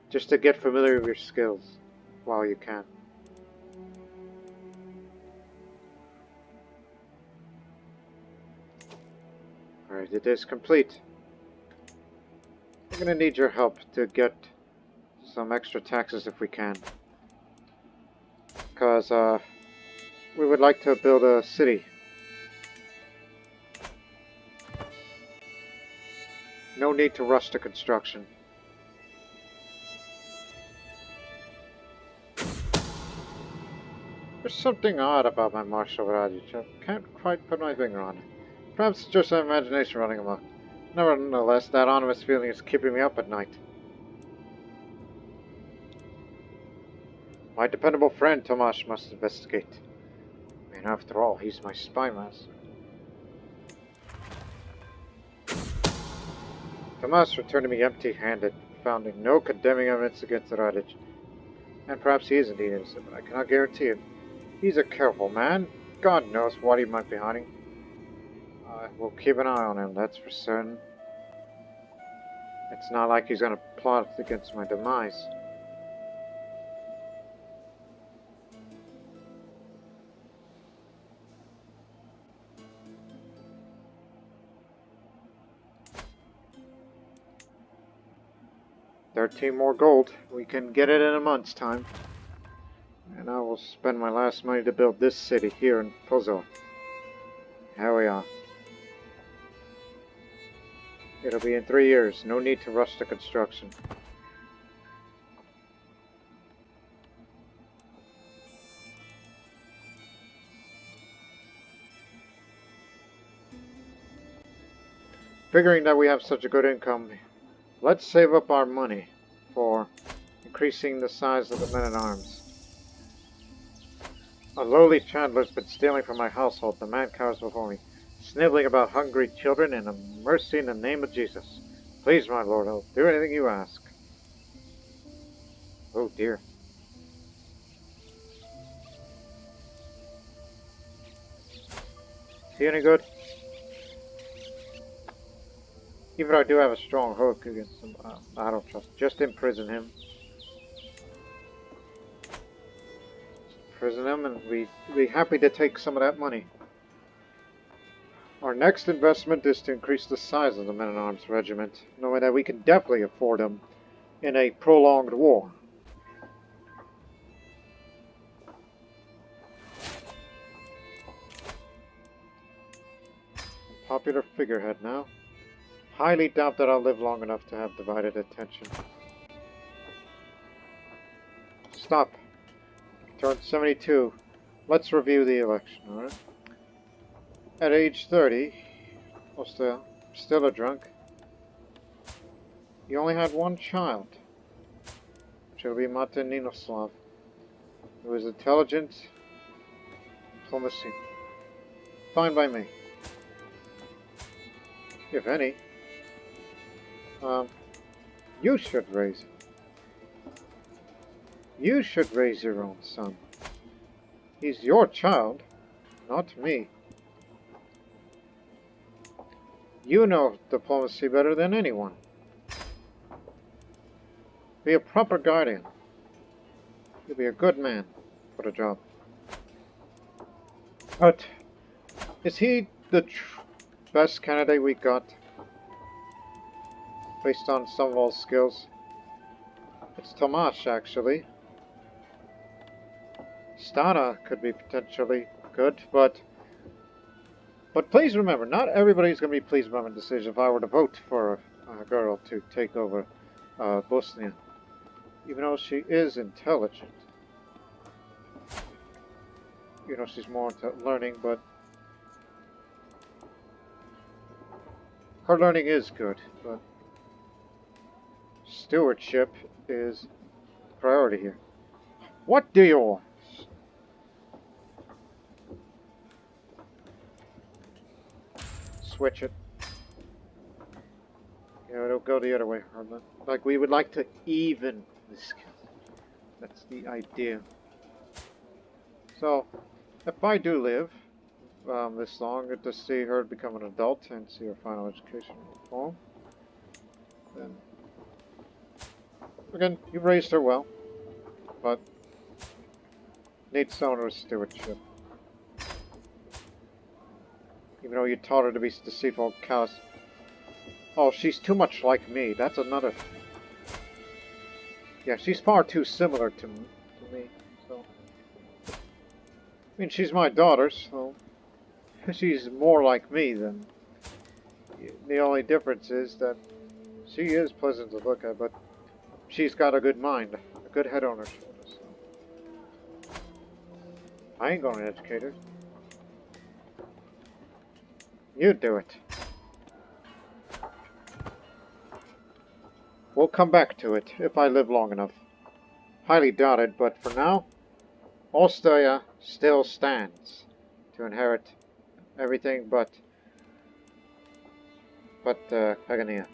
Just to get familiar with your skills while you can. Alright, it is complete. I'm gonna need your help to get some extra taxes if we can. Because, we would like to build a city. No need to rush to construction. There's something odd about my martial Radic. I can't quite put my finger on it. Perhaps it's just my imagination running amok. Nevertheless, that ominous feeling is keeping me up at night. My dependable friend Tomasz must investigate. I mean, after all, he's my spy master. Tomasz returned to me empty-handed, finding no condemning evidence against Radic. And perhaps he is indeed innocent, but I cannot guarantee it. He's a careful man. God knows what he might be hiding. We'll keep an eye on him, that's for certain. It's not like he's going to plot against my demise. $13 more gold. We can get it in a month's time. And I will spend my last money to build this city here in Pozo. Here we are. It'll be in 3 years. No need to rush to construction. Figuring that we have such a good income, let's save up our money for increasing the size of the men-at-arms. A lowly chandler's been stealing from my household. The man cowers before me, sniveling about hungry children, and a mercy in the name of Jesus. Please, my lord, I'll do anything you ask. Oh dear. Is he any good? Even though I do have a strong hook against him, I don't trust him. Just imprison him. Imprison him, and we'd be happy to take some of that money. Our next investment is to increase the size of the men-at-arms regiment, knowing that we can definitely afford them in a prolonged war. Popular figurehead now. Highly doubt that I'll live long enough to have divided attention. Stop. Turned 72. Let's review the election, alright? At age 30, still a drunk. He only had one child, which will be Martin Ninoslav. He was intelligent, diplomacy. Fine by me. If any. Um, you should raise him. You should raise your own son. He's your child, not me. You know diplomacy better than anyone. Be a proper guardian. You'll be a good man for the job. But is he the best candidate we got? Based on some of all skills? It's Tomasz, actually. Stana could be potentially good, but please remember, not everybody's going to be pleased by my decision if I were to vote for a girl to take over Bosnia. Even though she is intelligent. You know, she's more into learning, but her learning is good, but stewardship is the priority here. What do you want? Switch it. Yeah, it'll go the other way, Harlan. Like, we would like to even the skills. That's the idea. So, if I do live this long, to see her become an adult and see her final education reform, then again, you've raised her well, but needs someone with stewardship. Even though you taught her to be deceitful, callous. Oh, she's too much like me. That's another. Yeah, she's far too similar to me. So, I mean, she's my daughter, so she's more like me than. The only difference is that she is pleasant to look at, but she's got a good mind, a good head on her shoulders. So. I ain't gonna educate her. You do it. We'll come back to it if I live long enough. Highly doubted, but for now, Austria still stands to inherit everything but Pagania.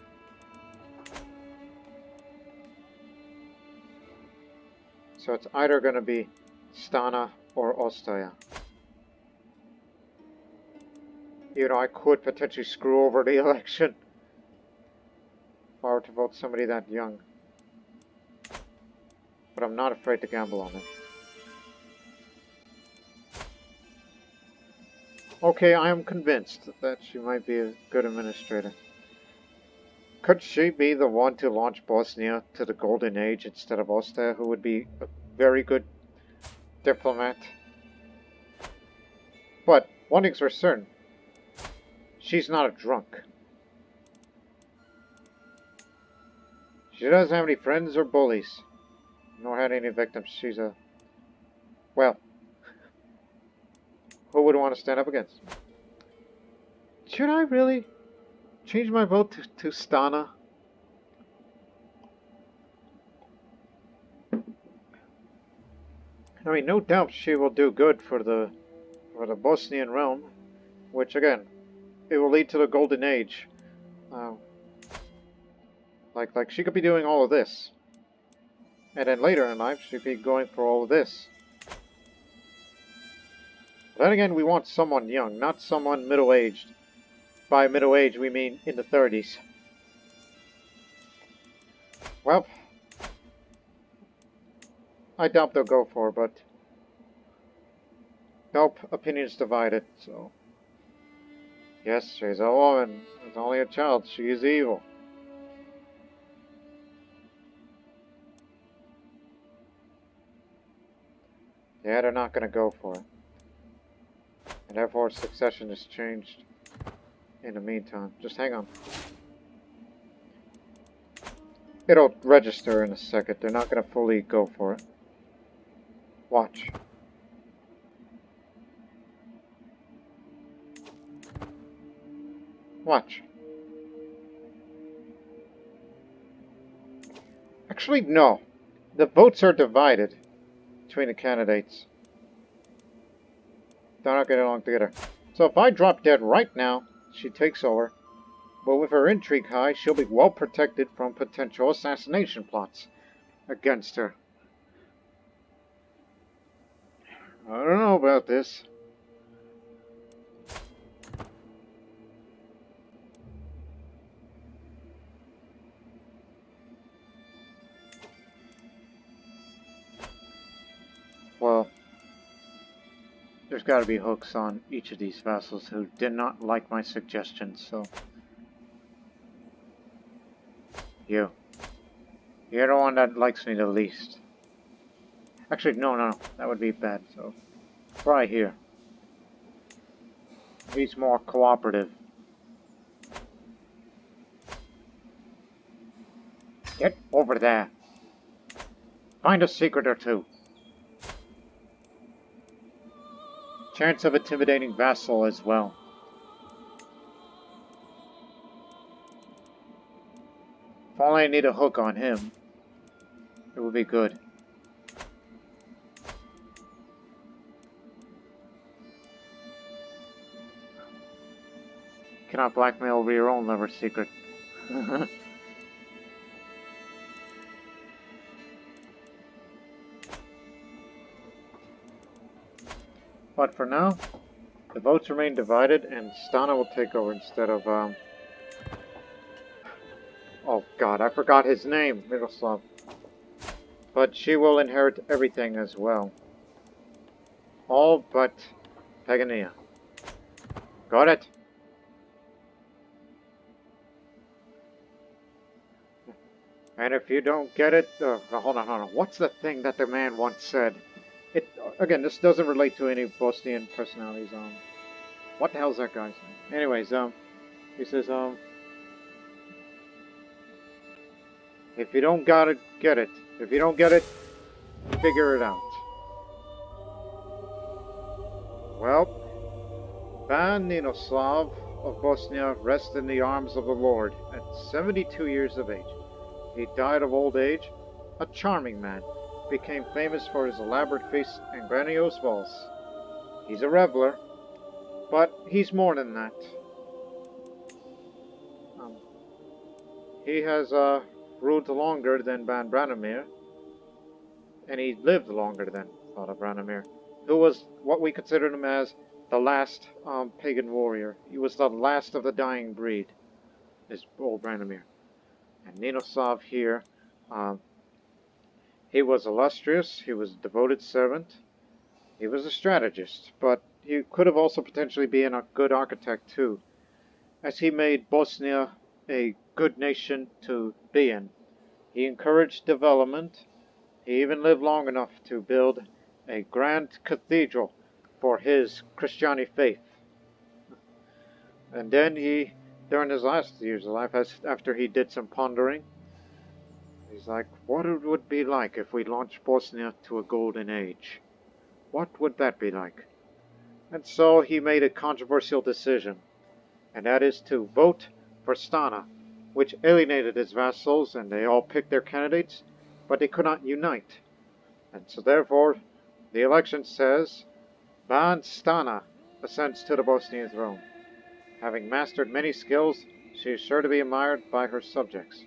So it's either going to be Stana or Austria. You know, I could potentially screw over the election if I were to vote somebody that young. But I'm not afraid to gamble on it. Okay, I am convinced that she might be a good administrator. Could she be the one to launch Bosnia to the golden age instead of Austria, who would be a very good diplomat? But one thing's for certain. She's not a drunk. She doesn't have any friends or bullies. Nor had any victims. She's a... Well... Who would want to stand up against her? Should I really change my vote to Stana? I mean, no doubt she will do good for the Bosnian realm, which again, it will lead to the golden age. Like she could be doing all of this, and then later in life she'd be going for all of this. But then again, we want someone young, not someone middle-aged. By middle age, we mean in the 30s. Well, I doubt they'll go for her, but nope, opinions divided, so... Yes, she's a woman. She's only a child. She is evil. Yeah, they're not gonna go for it. And therefore, succession is changed in the meantime. Just hang on. It'll register in a second. They're not gonna fully go for it. Watch. Watch. Actually, no. The votes are divided between the candidates. They're not getting along together. So if I drop dead right now, she takes over. But with her intrigue high, she'll be well protected from potential assassination plots against her. I don't know about this. Well, there's got to be hooks on each of these vassals who did not like my suggestions, so... You're the one that likes me the least. Actually, no, that would be bad, so... Try here. He's more cooperative. Get over there. Find a secret or two. Chance of intimidating vassal as well. If only I need a hook on him, it would be good. Cannot blackmail over your own liver secret. But for now, the votes remain divided, and Stana will take over instead of, oh god, I forgot his name, Ninoslav. But she will inherit everything as well. All but Pagania. Got it? And if you don't get it, hold on. What's the thing that the man once said? Again, this doesn't relate to any Bosnian personalities. What the hell's that guy saying? Anyways, he says, if you don't got it, get it. If you don't get it, figure it out. Well, Ban Ninoslav of Bosnia rested in the arms of the Lord at 72 years of age. He died of old age, a charming man, became famous for his elaborate feasts and grandiose balls. He's a reveler, but he's more than that. He has ruled longer than Ban Branimir, and he lived longer than Father Branimir, who was what we considered him as the last pagan warrior. He was the last of the dying breed, is old Branimir. And Ninoslav here, he was illustrious, he was a devoted servant, he was a strategist, but he could have also potentially been a good architect too, as he made Bosnia a good nation to be in. He encouraged development. He even lived long enough to build a Grand Cathedral for his Krstjani faith. And then he, during his last years of life, after he did some pondering, he's like, what it would be like if we launched Bosnia to a golden age? What would that be like? And so he made a controversial decision, and that is to vote for Stana, which alienated his vassals, and they all picked their candidates, but they could not unite. And so therefore, the election says, Ban Stana ascends to the Bosnian throne. Having mastered many skills, she is sure to be admired by her subjects.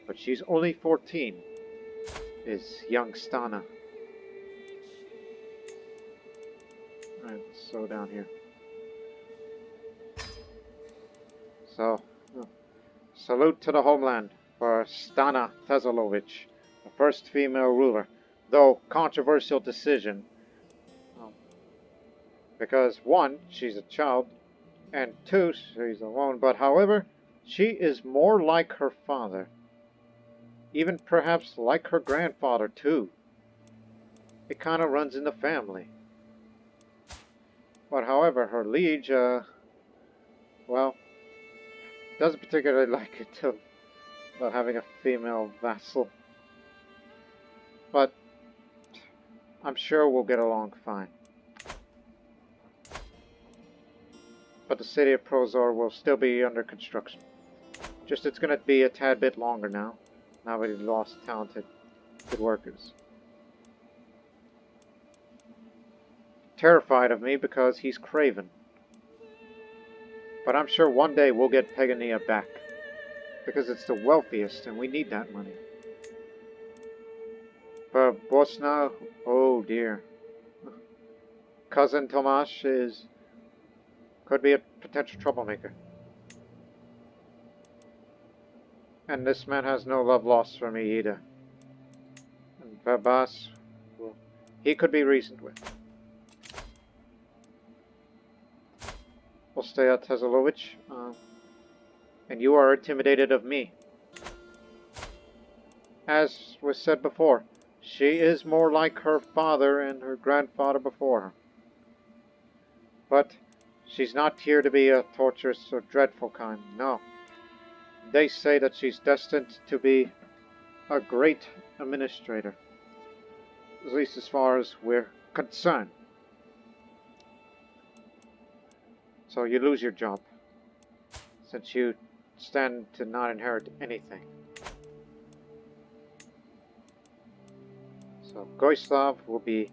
But she's only 14, is young Stana. Alright, let's slow down here. So, salute to the homeland for Stana Tezelovic, the first female ruler, though controversial decision. Because one, she's a child, and two, she's a woman, but however, she is more like her father. Even perhaps like her grandfather too. It kind of runs in the family. But however, her liege, well, doesn't particularly like it too, about having a female vassal. But I'm sure we'll get along fine. But the city of Prozor will still be under construction. Just it's going to be a tad bit longer now that we've lost talented good workers. Terrified of me because he's craven. But I'm sure one day we'll get Pagania back. Because it's the wealthiest and we need that money. But Bosnia, oh dear. Cousin Tomasz could be a potential troublemaker. And this man has no love lost for me either. And Babas, well, he could be reasoned with. Osteja Tezelovic, and you are intimidated of me. As was said before, she is more like her father and her grandfather before her. But she's not here to be a torturous or dreadful kind, no. They say that she's destined to be a great administrator. At least as far as we're concerned. So you lose your job, since you stand to not inherit anything. So Goislav will be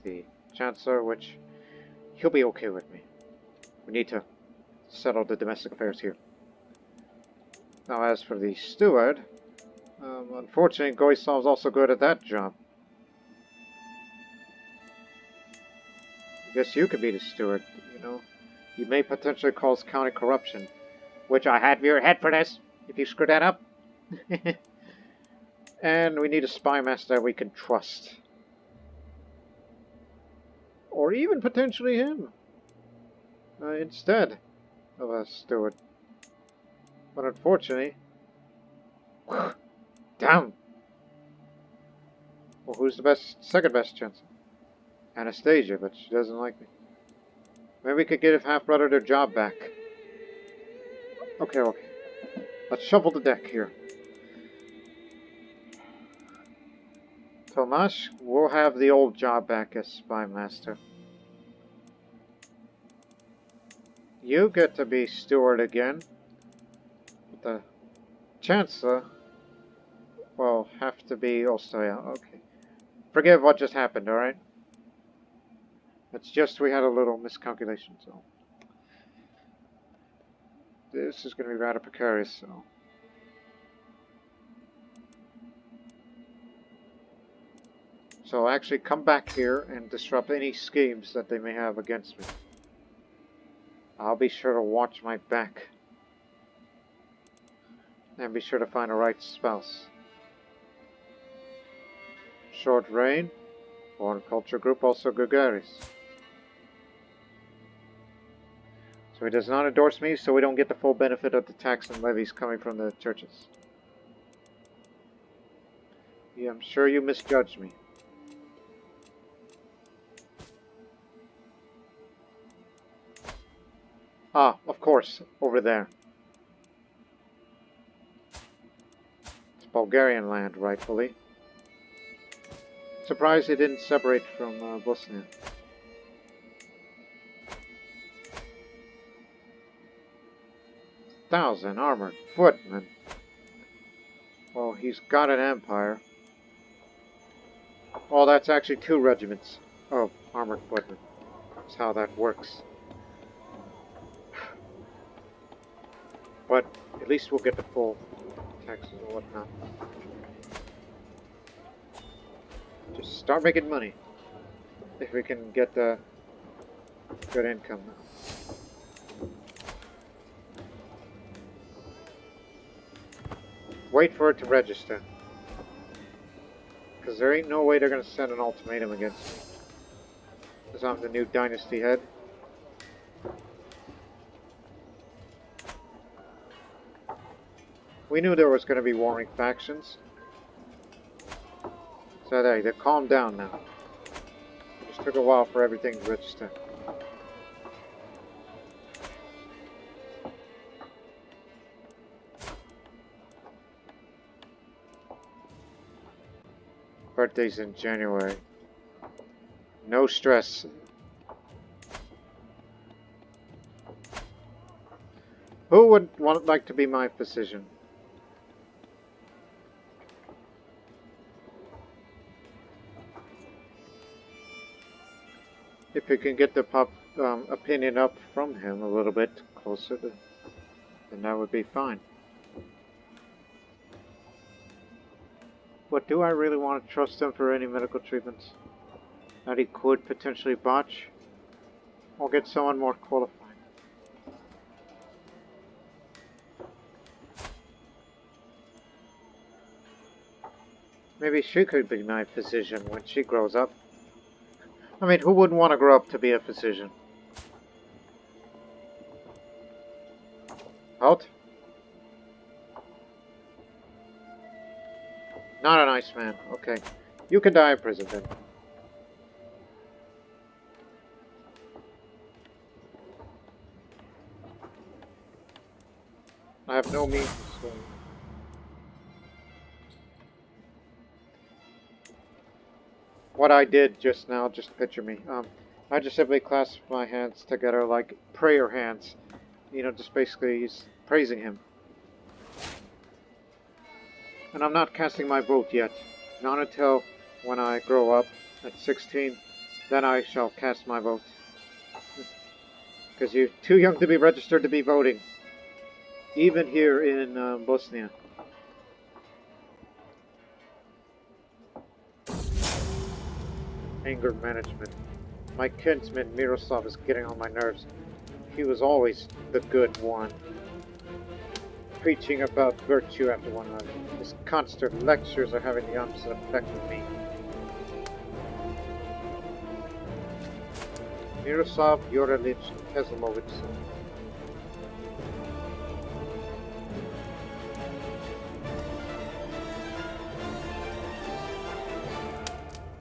the Chancellor, which he'll be okay with me. We need to settle the domestic affairs here. Now as for the steward, unfortunately Goislav's also good at that job. I guess you could be the steward, you know. You may potentially cause county corruption, which I have your head for this, if you screw that up. And we need a spy master that we can trust. Or even potentially him. Instead of a steward. But unfortunately... Damn! Well, who's the second best chance? Anastasia, but she doesn't like me. Maybe we could give half-brother their job back. Okay. Let's shuffle the deck here. Tomasz will have the old job back as spy master. You get to be steward again. But the Chancellor will have to be Ostoya. Okay. Forgive what just happened, alright? It's just we had a little miscalculation, so... This is going to be rather precarious, so... So I'll actually come back here and disrupt any schemes that they may have against me. I'll be sure to watch my back. And be sure to find a right spouse. Short reign. Foreign culture group, also Gagaris. So he does not endorse me, so we don't get the full benefit of the tax and levies coming from the churches. Yeah, I'm sure you misjudged me. Ah, of course, over there. It's Bulgarian land, rightfully. Surprised it didn't separate from Bosnia. Thousand armored footmen. Well, he's got an empire. Well, that's actually 2 regiments of armored footmen. That's how that works. But at least we'll get the full taxes or whatnot. Just start making money. If we can get the good income now. Wait for it to register. Because there ain't no way they're going to send an ultimatum against me. Because I'm the new dynasty head. We knew there was going to be warring factions. So there, they're calmed down now. It just took a while for everything to register. Birthday's in January. No stress. Who would like to be my physician? If you can get the opinion up from him a little bit closer, then that would be fine. But do I really want to trust him for any medical treatments that he could potentially botch? Or get someone more qualified? Maybe she could be my physician when she grows up. I mean, who wouldn't want to grow up to be a physician? Out? Not an Iceman. Okay. You can die in prison then. I have no means to swim. What I did just now, just picture me. I just simply clasped my hands together like prayer hands. You know, just basically praising him. And I'm not casting my vote yet. Not until when I grow up at 16, then I shall cast my vote. Because you're too young to be registered to be voting. Even here in Bosnia. Anger management. My kinsman Miroslav is getting on my nerves. He was always the good one. Preaching about virtue after one another. His constant lectures are having the opposite effect with me. Miroslav Yorelich Keselovich.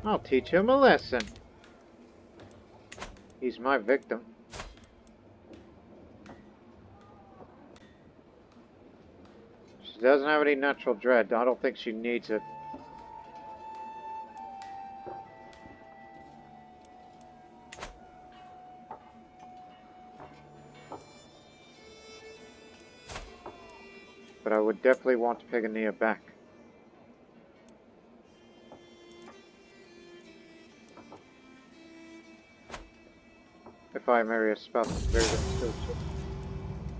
I'll teach him a lesson. He's my victim. She doesn't have any natural dread. I don't think she needs it. But I would definitely want to peg Ania back. If I marry a spouse with very good stewardship.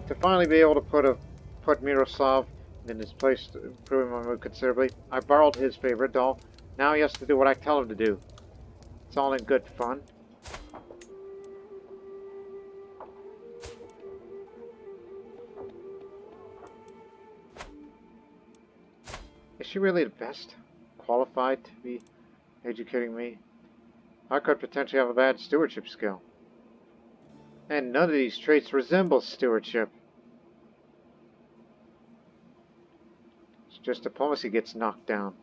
To finally be able to put Miroslav in his place, improving my mood considerably, I borrowed his favorite doll. Now he has to do what I tell him to do. It's all in good fun. Is she really the best qualified to be educating me? I could potentially have a bad stewardship skill. And none of these traits resemble stewardship. It's just diplomacy gets knocked down.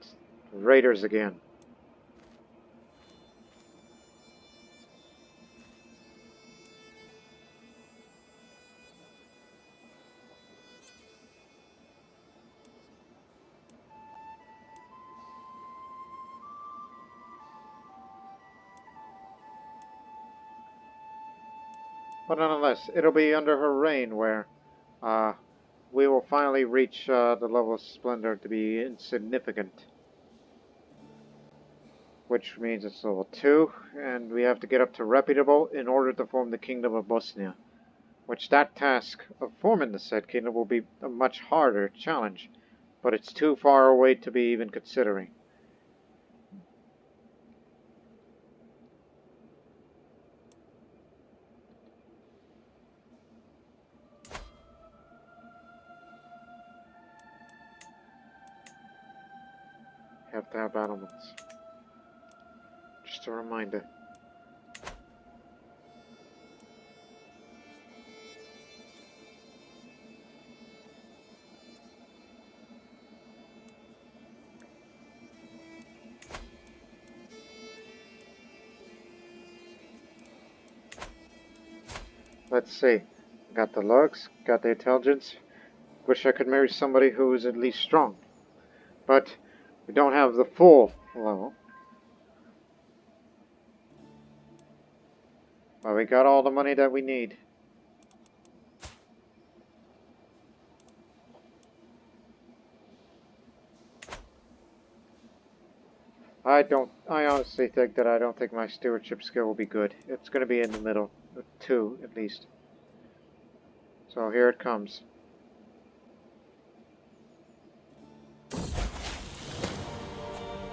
It's Raiders again. But nonetheless, it'll be under her reign where we will finally reach the level of splendor to be insignificant. Which means it's level 2, and we have to get up to reputable in order to form the Kingdom of Bosnia. Which that task of forming the said kingdom will be a much harder challenge, but it's too far away to be even considering. Have to have battlements. Just a reminder. Let's see. Got the looks, got the intelligence. Wish I could marry somebody who is at least strong. But we don't have the full level. But we got all the money that we need. I honestly think that I don't think my stewardship skill will be good. It's going to be in the middle. 2, at least. So here it comes.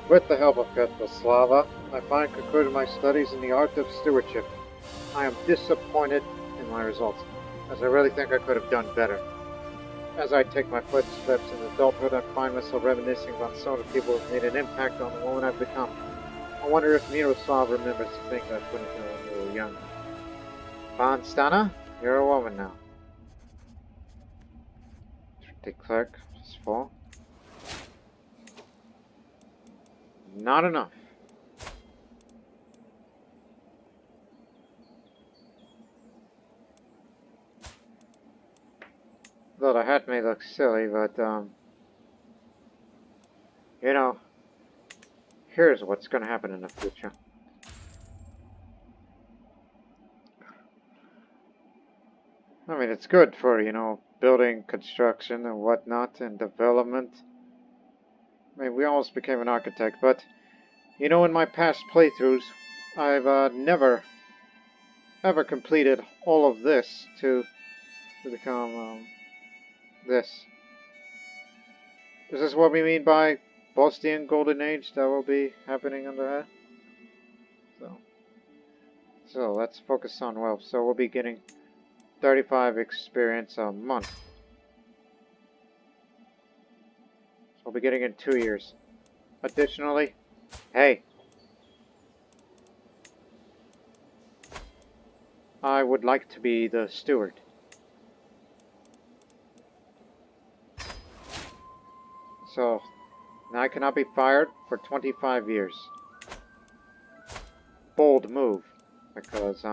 With the help of Ninoslav, I finally concluded my studies in the art of stewardship. I am disappointed in my results, as I really think I could have done better. As I take my footsteps in adulthood, I find myself reminiscing about some of the people who made an impact on the woman I've become. I wonder if Ninoslav remembers the things I couldn't do when we were young. Stana, you're a woman now. The clerk is full. Not enough. Though the hat may look silly, but, you know, here's what's going to happen in the future. I mean, it's good for, you know, building, construction, and whatnot, and development. I mean, we almost became an architect, but, you know, in my past playthroughs, I've never, ever completed all of this to become, this. Is this what we mean by Bosnian Golden Age that will be happening under that? So let's focus on wealth. So we'll be getting 35 experience a month. So we'll be getting in 2 years. Additionally, hey, I would like to be the steward. So now I cannot be fired for 25 years. Bold move, because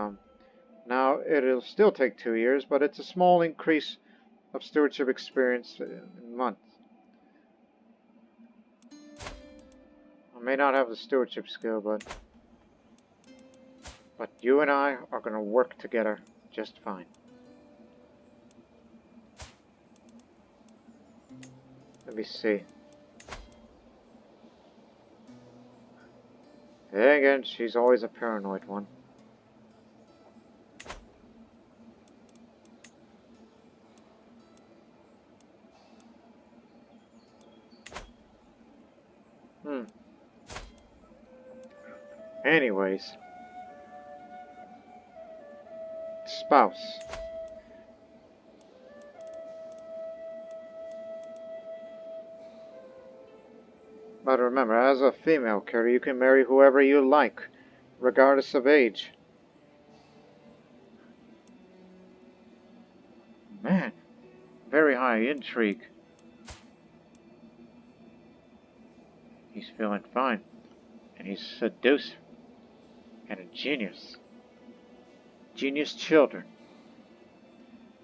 now it'll still take 2 years, but it's a small increase of stewardship experience in months. I may not have the stewardship skill, but you and I are going to work together just fine. Let me see. Then again, she's always a paranoid one. Anyways. Spouse. But remember, as a female carrier, you can marry whoever you like, regardless of age. Man, very high intrigue. He's feeling fine, and he's seductive, and a genius. Genius children.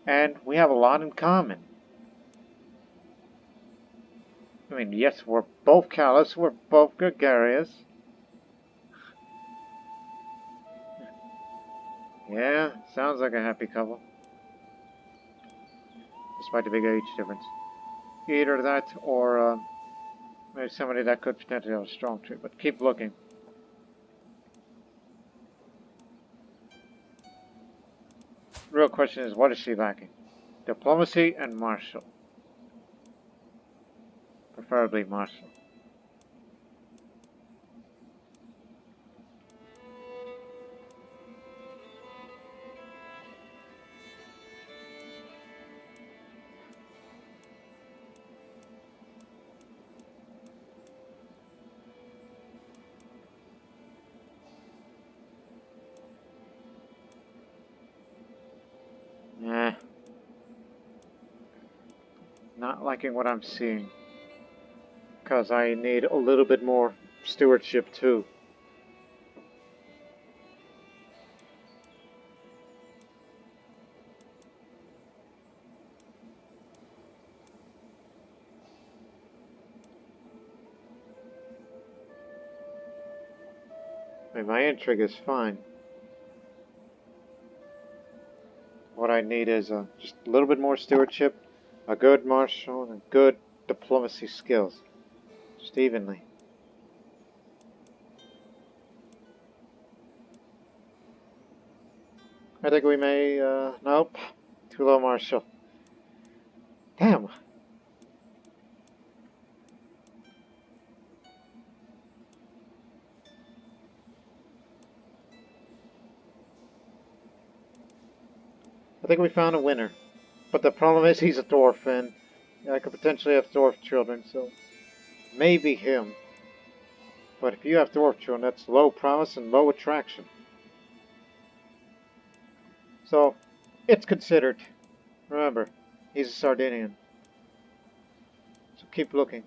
And we have a lot in common. I mean, yes, we're both callous, we're both gregarious. Yeah, sounds like a happy couple. Despite the big age difference. Either that, or maybe somebody that could potentially have a strong tree, but keep looking. The real question is, what is she lacking? Diplomacy and martial. Preferably martial. Nah. Not liking what I'm seeing. Because I need a little bit more stewardship too. I mean, my intrigue is fine. What I need is just a little bit more stewardship, a good martial, and good diplomacy skills. Just evenly. I think we may, nope. Too low, Marshal. Damn. I think we found a winner. But the problem is he's a dwarf, and I could potentially have dwarf children, so maybe him. But if you have dwarf children, that's low promise and low attraction. So, it's considered. Remember, he's a Sardinian. So keep looking.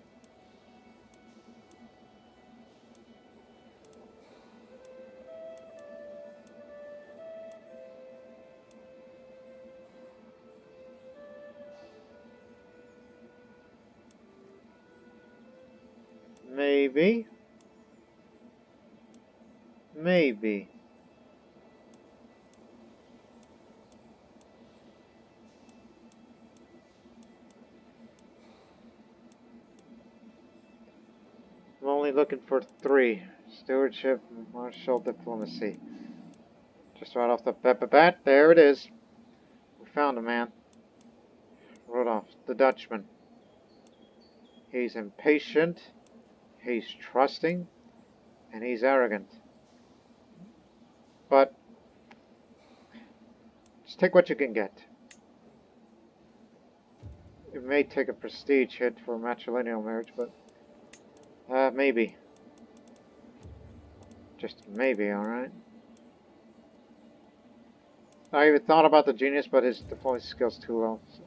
Maybe. Maybe. I'm only looking for 3. Stewardship, martial diplomacy. Just right off the bat, there it is. We found a man. Rudolph, the Dutchman. He's impatient, he's trusting, and he's arrogant. But, just take what you can get. It may take a prestige hit for a matrilineal marriage, but maybe. Just maybe, alright? I even thought about the genius, but his diplomacy skill's too low. So.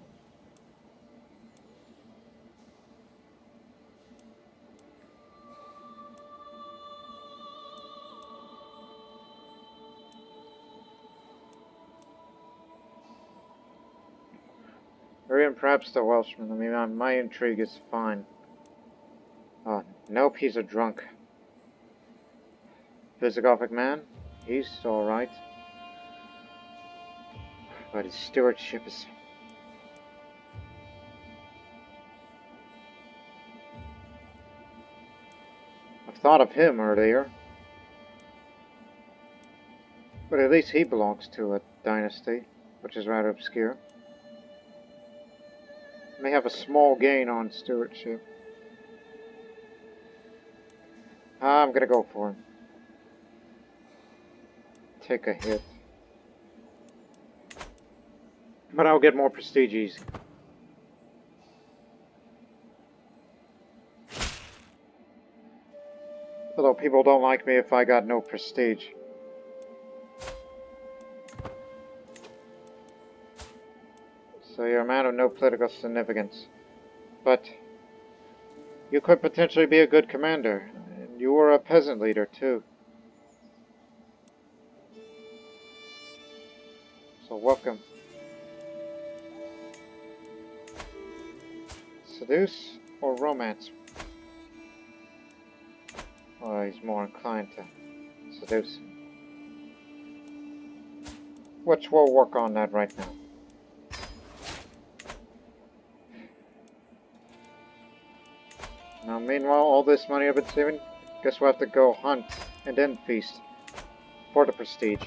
Or even perhaps the Welshman. I mean, my intrigue is fine. Nope, he's a drunk. Visigothic man, he's alright. But his stewardship is... I've thought of him earlier. But at least he belongs to a dynasty, which is rather obscure. May have a small gain on stewardship. I'm gonna go for him. Take a hit. But I'll get more prestige easy. Although people don't like me if I got no prestige. So you're a man of no political significance. But you could potentially be a good commander. And you were a peasant leader too. So welcome. Seduce or romance? Oh, he's more inclined to seduce. Which we'll work on that right now. Now, meanwhile, all this money I've been saving, guess we'll have to go hunt and then feast for the prestige.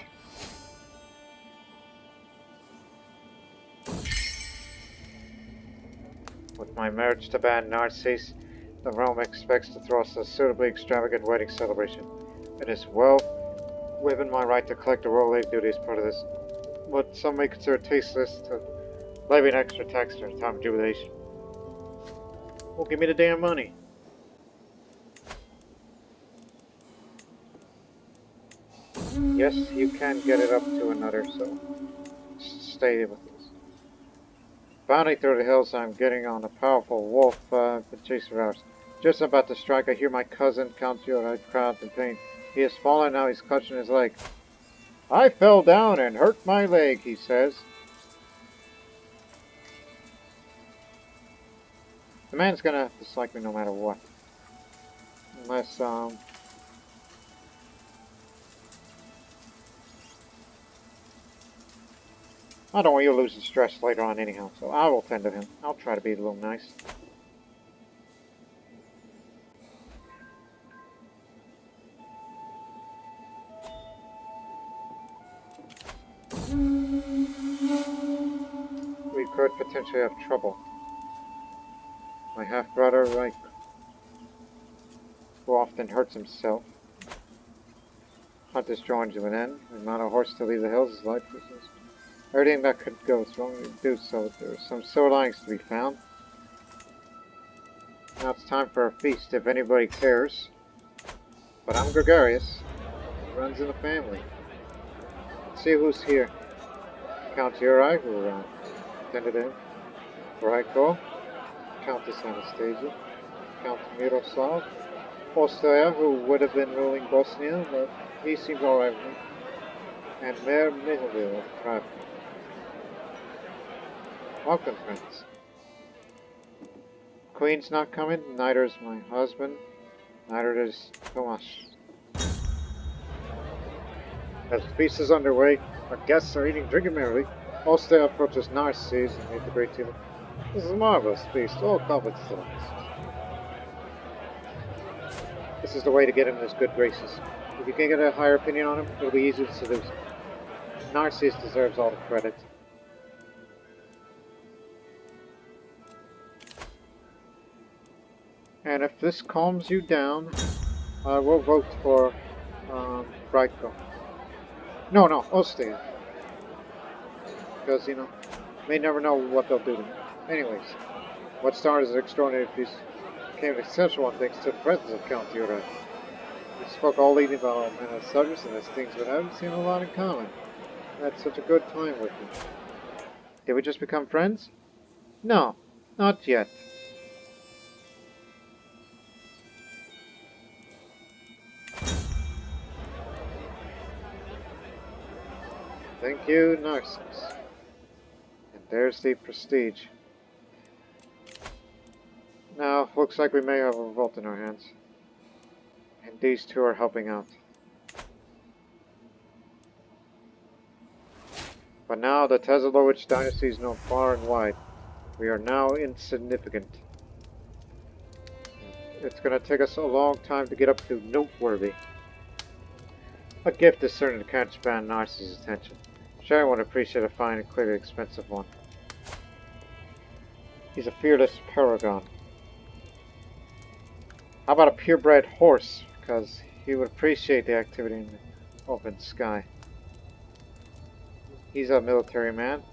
With my marriage to Ban Narcissus, the Rome expects to throw us a suitably extravagant wedding celebration. It is well within my right to collect the royal levy duty as part of this, what some may consider tasteless to levy an extra tax during time of jubilation. Well, give me the damn money. Yes, you can get it up to another, so stay with us. Bounding through the hills, I'm getting on a powerful wolf, the chaser hours. Just about to strike, I hear my cousin, Count Juraj, cry out in pain. He has fallen, now he's clutching his leg. I fell down and hurt my leg, he says. The man's gonna dislike me no matter what. Unless, I don't want you losing stress later on anyhow, so I will tend to him. I'll try to be a little nice. could potentially have trouble. My half-brother, like, who often hurts himself. Hunt is drawing to an end. We mount a horse to leave the hills is life. Everything that could go wrong, we do so. There are some silver linings to be found. Now it's time for a feast, if anybody cares. But I'm gregarious. It runs in the family. Let's see who's here. Count Uri, who attended him. Rajko. Countess Anastasia. Count Miroslav. Ostoja, who would have been ruling Bosnia, but he seems alright with me. And Mayor Mihovil of Prague. Welcome, friends. Queen's not coming, neither is my husband, neither is Tomasz. As the feast is underway, our guests are eating, drinking merrily. Ostoja approaches Narcissus and made the great table. This is a marvelous feast, all comforts to us. This is the way to get him in his good graces. If you can get a higher opinion on him, it'll be easy to seduce him. Narcissus deserves all the credit. And if this calms you down, I will vote for Brightco. No, Ostia. Because, may never know what they'll do to me. Anyways, what started as an extraordinary feast became an exceptional one thanks to the presence of Count Uri. We spoke all evening about all manner of subjects, and as things would have, we seemed a lot in common. I had such a good time with him. Did we just become friends? No, not yet. Thank you, Narcissus. And there's the prestige. Now, looks like we may have a revolt in our hands. And these two are helping out. But now the Teslovich dynasty is known far and wide. We are now insignificant. It's going to take us a long time to get up to noteworthy. A gift is certain to catch Ban Narcissus' attention. Sure, would appreciate a fine and clearly expensive one. He's a fearless paragon. How about a purebred horse? Because he would appreciate the activity in the open sky. He's a military man.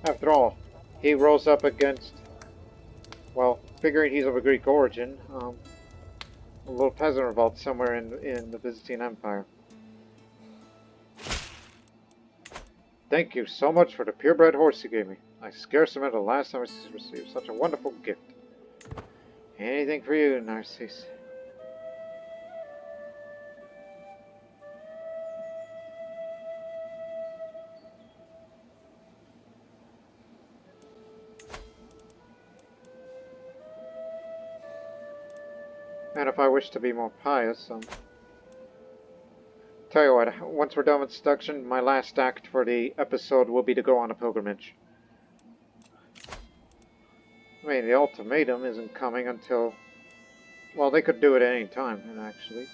After all, he rose up against, well, figuring he's of a Greek origin, a little peasant revolt somewhere in the Byzantine Empire. Thank you so much for the purebred horse you gave me. I scarce remember the last time I received such a wonderful gift. Anything for you, Narcissus. And if I wish to be more pious, tell you what, once we're done with seduction, my last act for the episode will be to go on a pilgrimage. I mean, the ultimatum isn't coming until... Well, they could do it at any time, actually.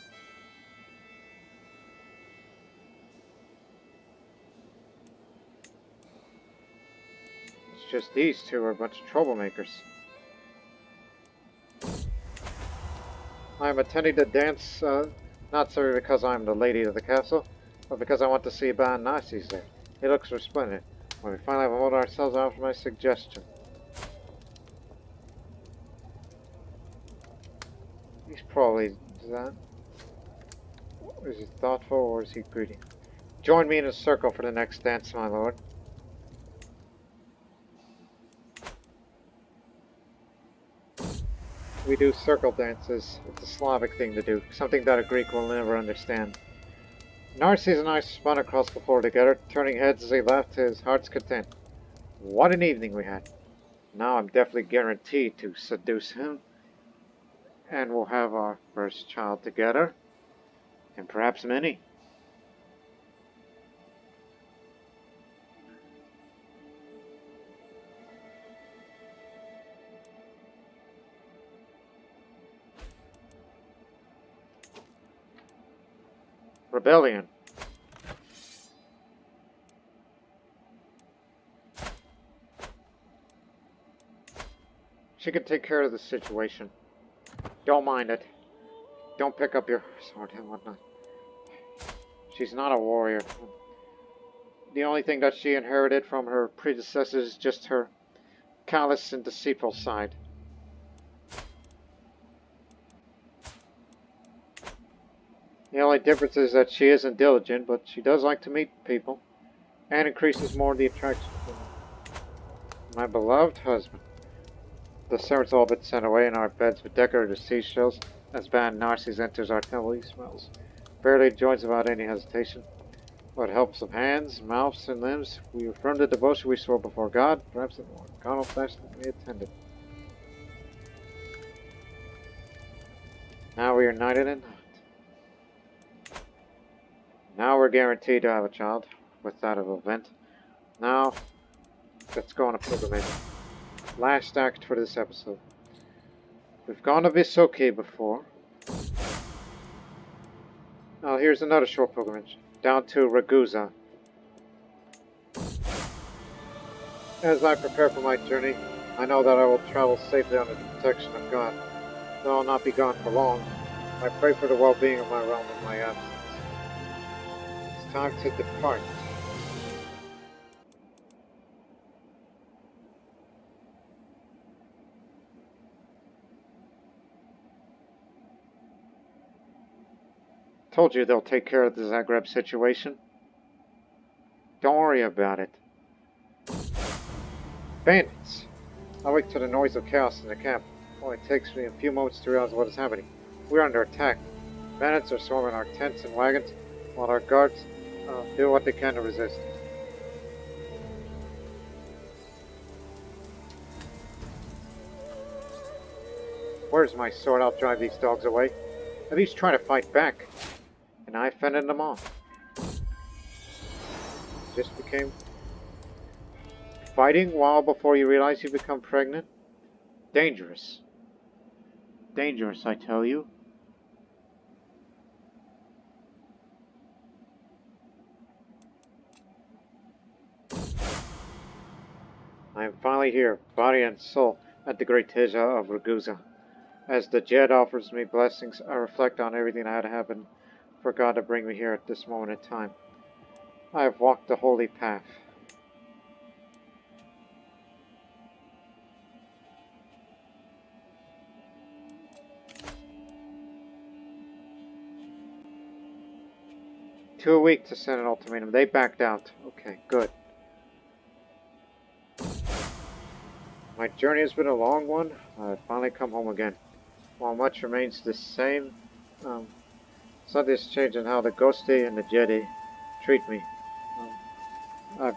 It's just these two are a bunch of troublemakers. I'm attending the dance, not solely because I'm the lady of the castle, but because I want to see Ban Narcissus there. He looks resplendent. When we finally have voted ourselves after my suggestion. He's probably that. Is he thoughtful or is he greedy? Join me in a circle for the next dance, my lord. We do circle dances. It's a Slavic thing to do, something that a Greek will never understand. Narcissus and I spun across the floor together, turning heads as he laughed to his heart's content. What an evening we had. Now I'm definitely guaranteed to seduce him. And we'll have our first child together. And perhaps many. Rebellion. She can take care of the situation. Don't mind it. Don't pick up your sword and whatnot. She's not a warrior. The only thing that she inherited from her predecessors is just her callous and deceitful side. The only difference is that she isn't diligent, but she does like to meet people, and increases more the attraction to them. My beloved husband. The servants all been sent away in our beds with decorated seashells, as Ban Narcissus enters our temple. He smells. Barely joins without any hesitation. What helps of hands, mouths, and limbs, we affirm the devotion we swore before God, perhaps in more carnal fashion than we attended. Now we are united in heart. Now we're guaranteed to have a child, with that of event. Now, let's go on a pilgrimage. Last act for this episode. We've gone to Visoki before. Now here's another short pilgrimage, down to Ragusa. As I prepare for my journey, I know that I will travel safely under the protection of God. Though I'll not be gone for long, I pray for the well-being of my realm in my absence. It's time to depart. Told you they'll take care of the Zagreb situation. Don't worry about it. Bandits! I wake to the noise of chaos in the camp. Only takes me a few moments to realize what is happening. We're under attack. Bandits are swarming our tents and wagons, while our guards do what they can to resist. Where's my sword? I'll drive these dogs away. At least try to fight back. And I fended them off. Just became fighting while before you realize you become pregnant. Dangerous. Dangerous, I tell you. I am finally here, body and soul, at the great Teja of Ragusa. As the Jed offers me blessings, I reflect on everything that had happened for God to bring me here at this moment in time. I have walked the holy path. Too weak to send an ultimatum. They backed out. Okay, good. My journey has been a long one. I've finally come home again. While much remains the same, something's changed in how the Ghosty and the Jedi treat me. I've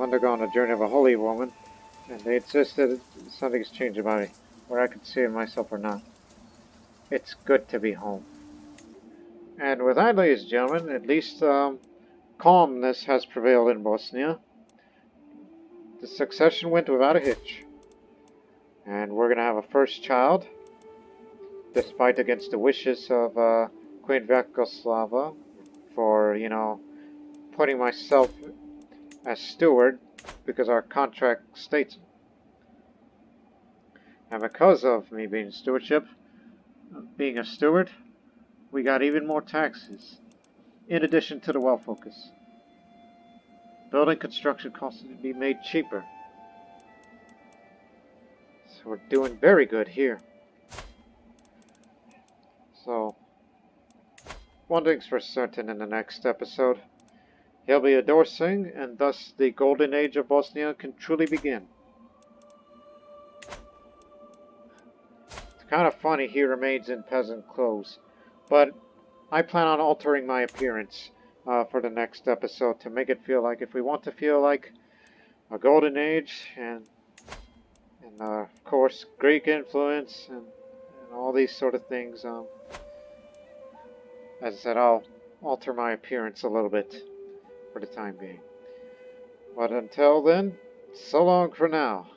undergone a journey of a holy woman, and they insisted something's changed about me, whether I could see it myself or not. It's good to be home. And with that, ladies and gentlemen, at least calmness has prevailed in Bosnia. The succession went without a hitch. And we're going to have a first child, despite against the wishes of Queen Vyacheslava for, putting myself as steward because our contract states it. And because of me being being a steward, we got even more taxes, in addition to the well focus. Building construction costs to be made cheaper. So we're doing very good here. So, one thing's for certain in the next episode. He'll be endorsing, and thus the golden age of Bosnia can truly begin. It's kind of funny he remains in peasant clothes, but I plan on altering my appearance for the next episode to make it feel like, if we want to feel like a golden age, and of course Greek influence and all these sort of things. As I said, I'll alter my appearance a little bit for the time being. But until then, so long for now.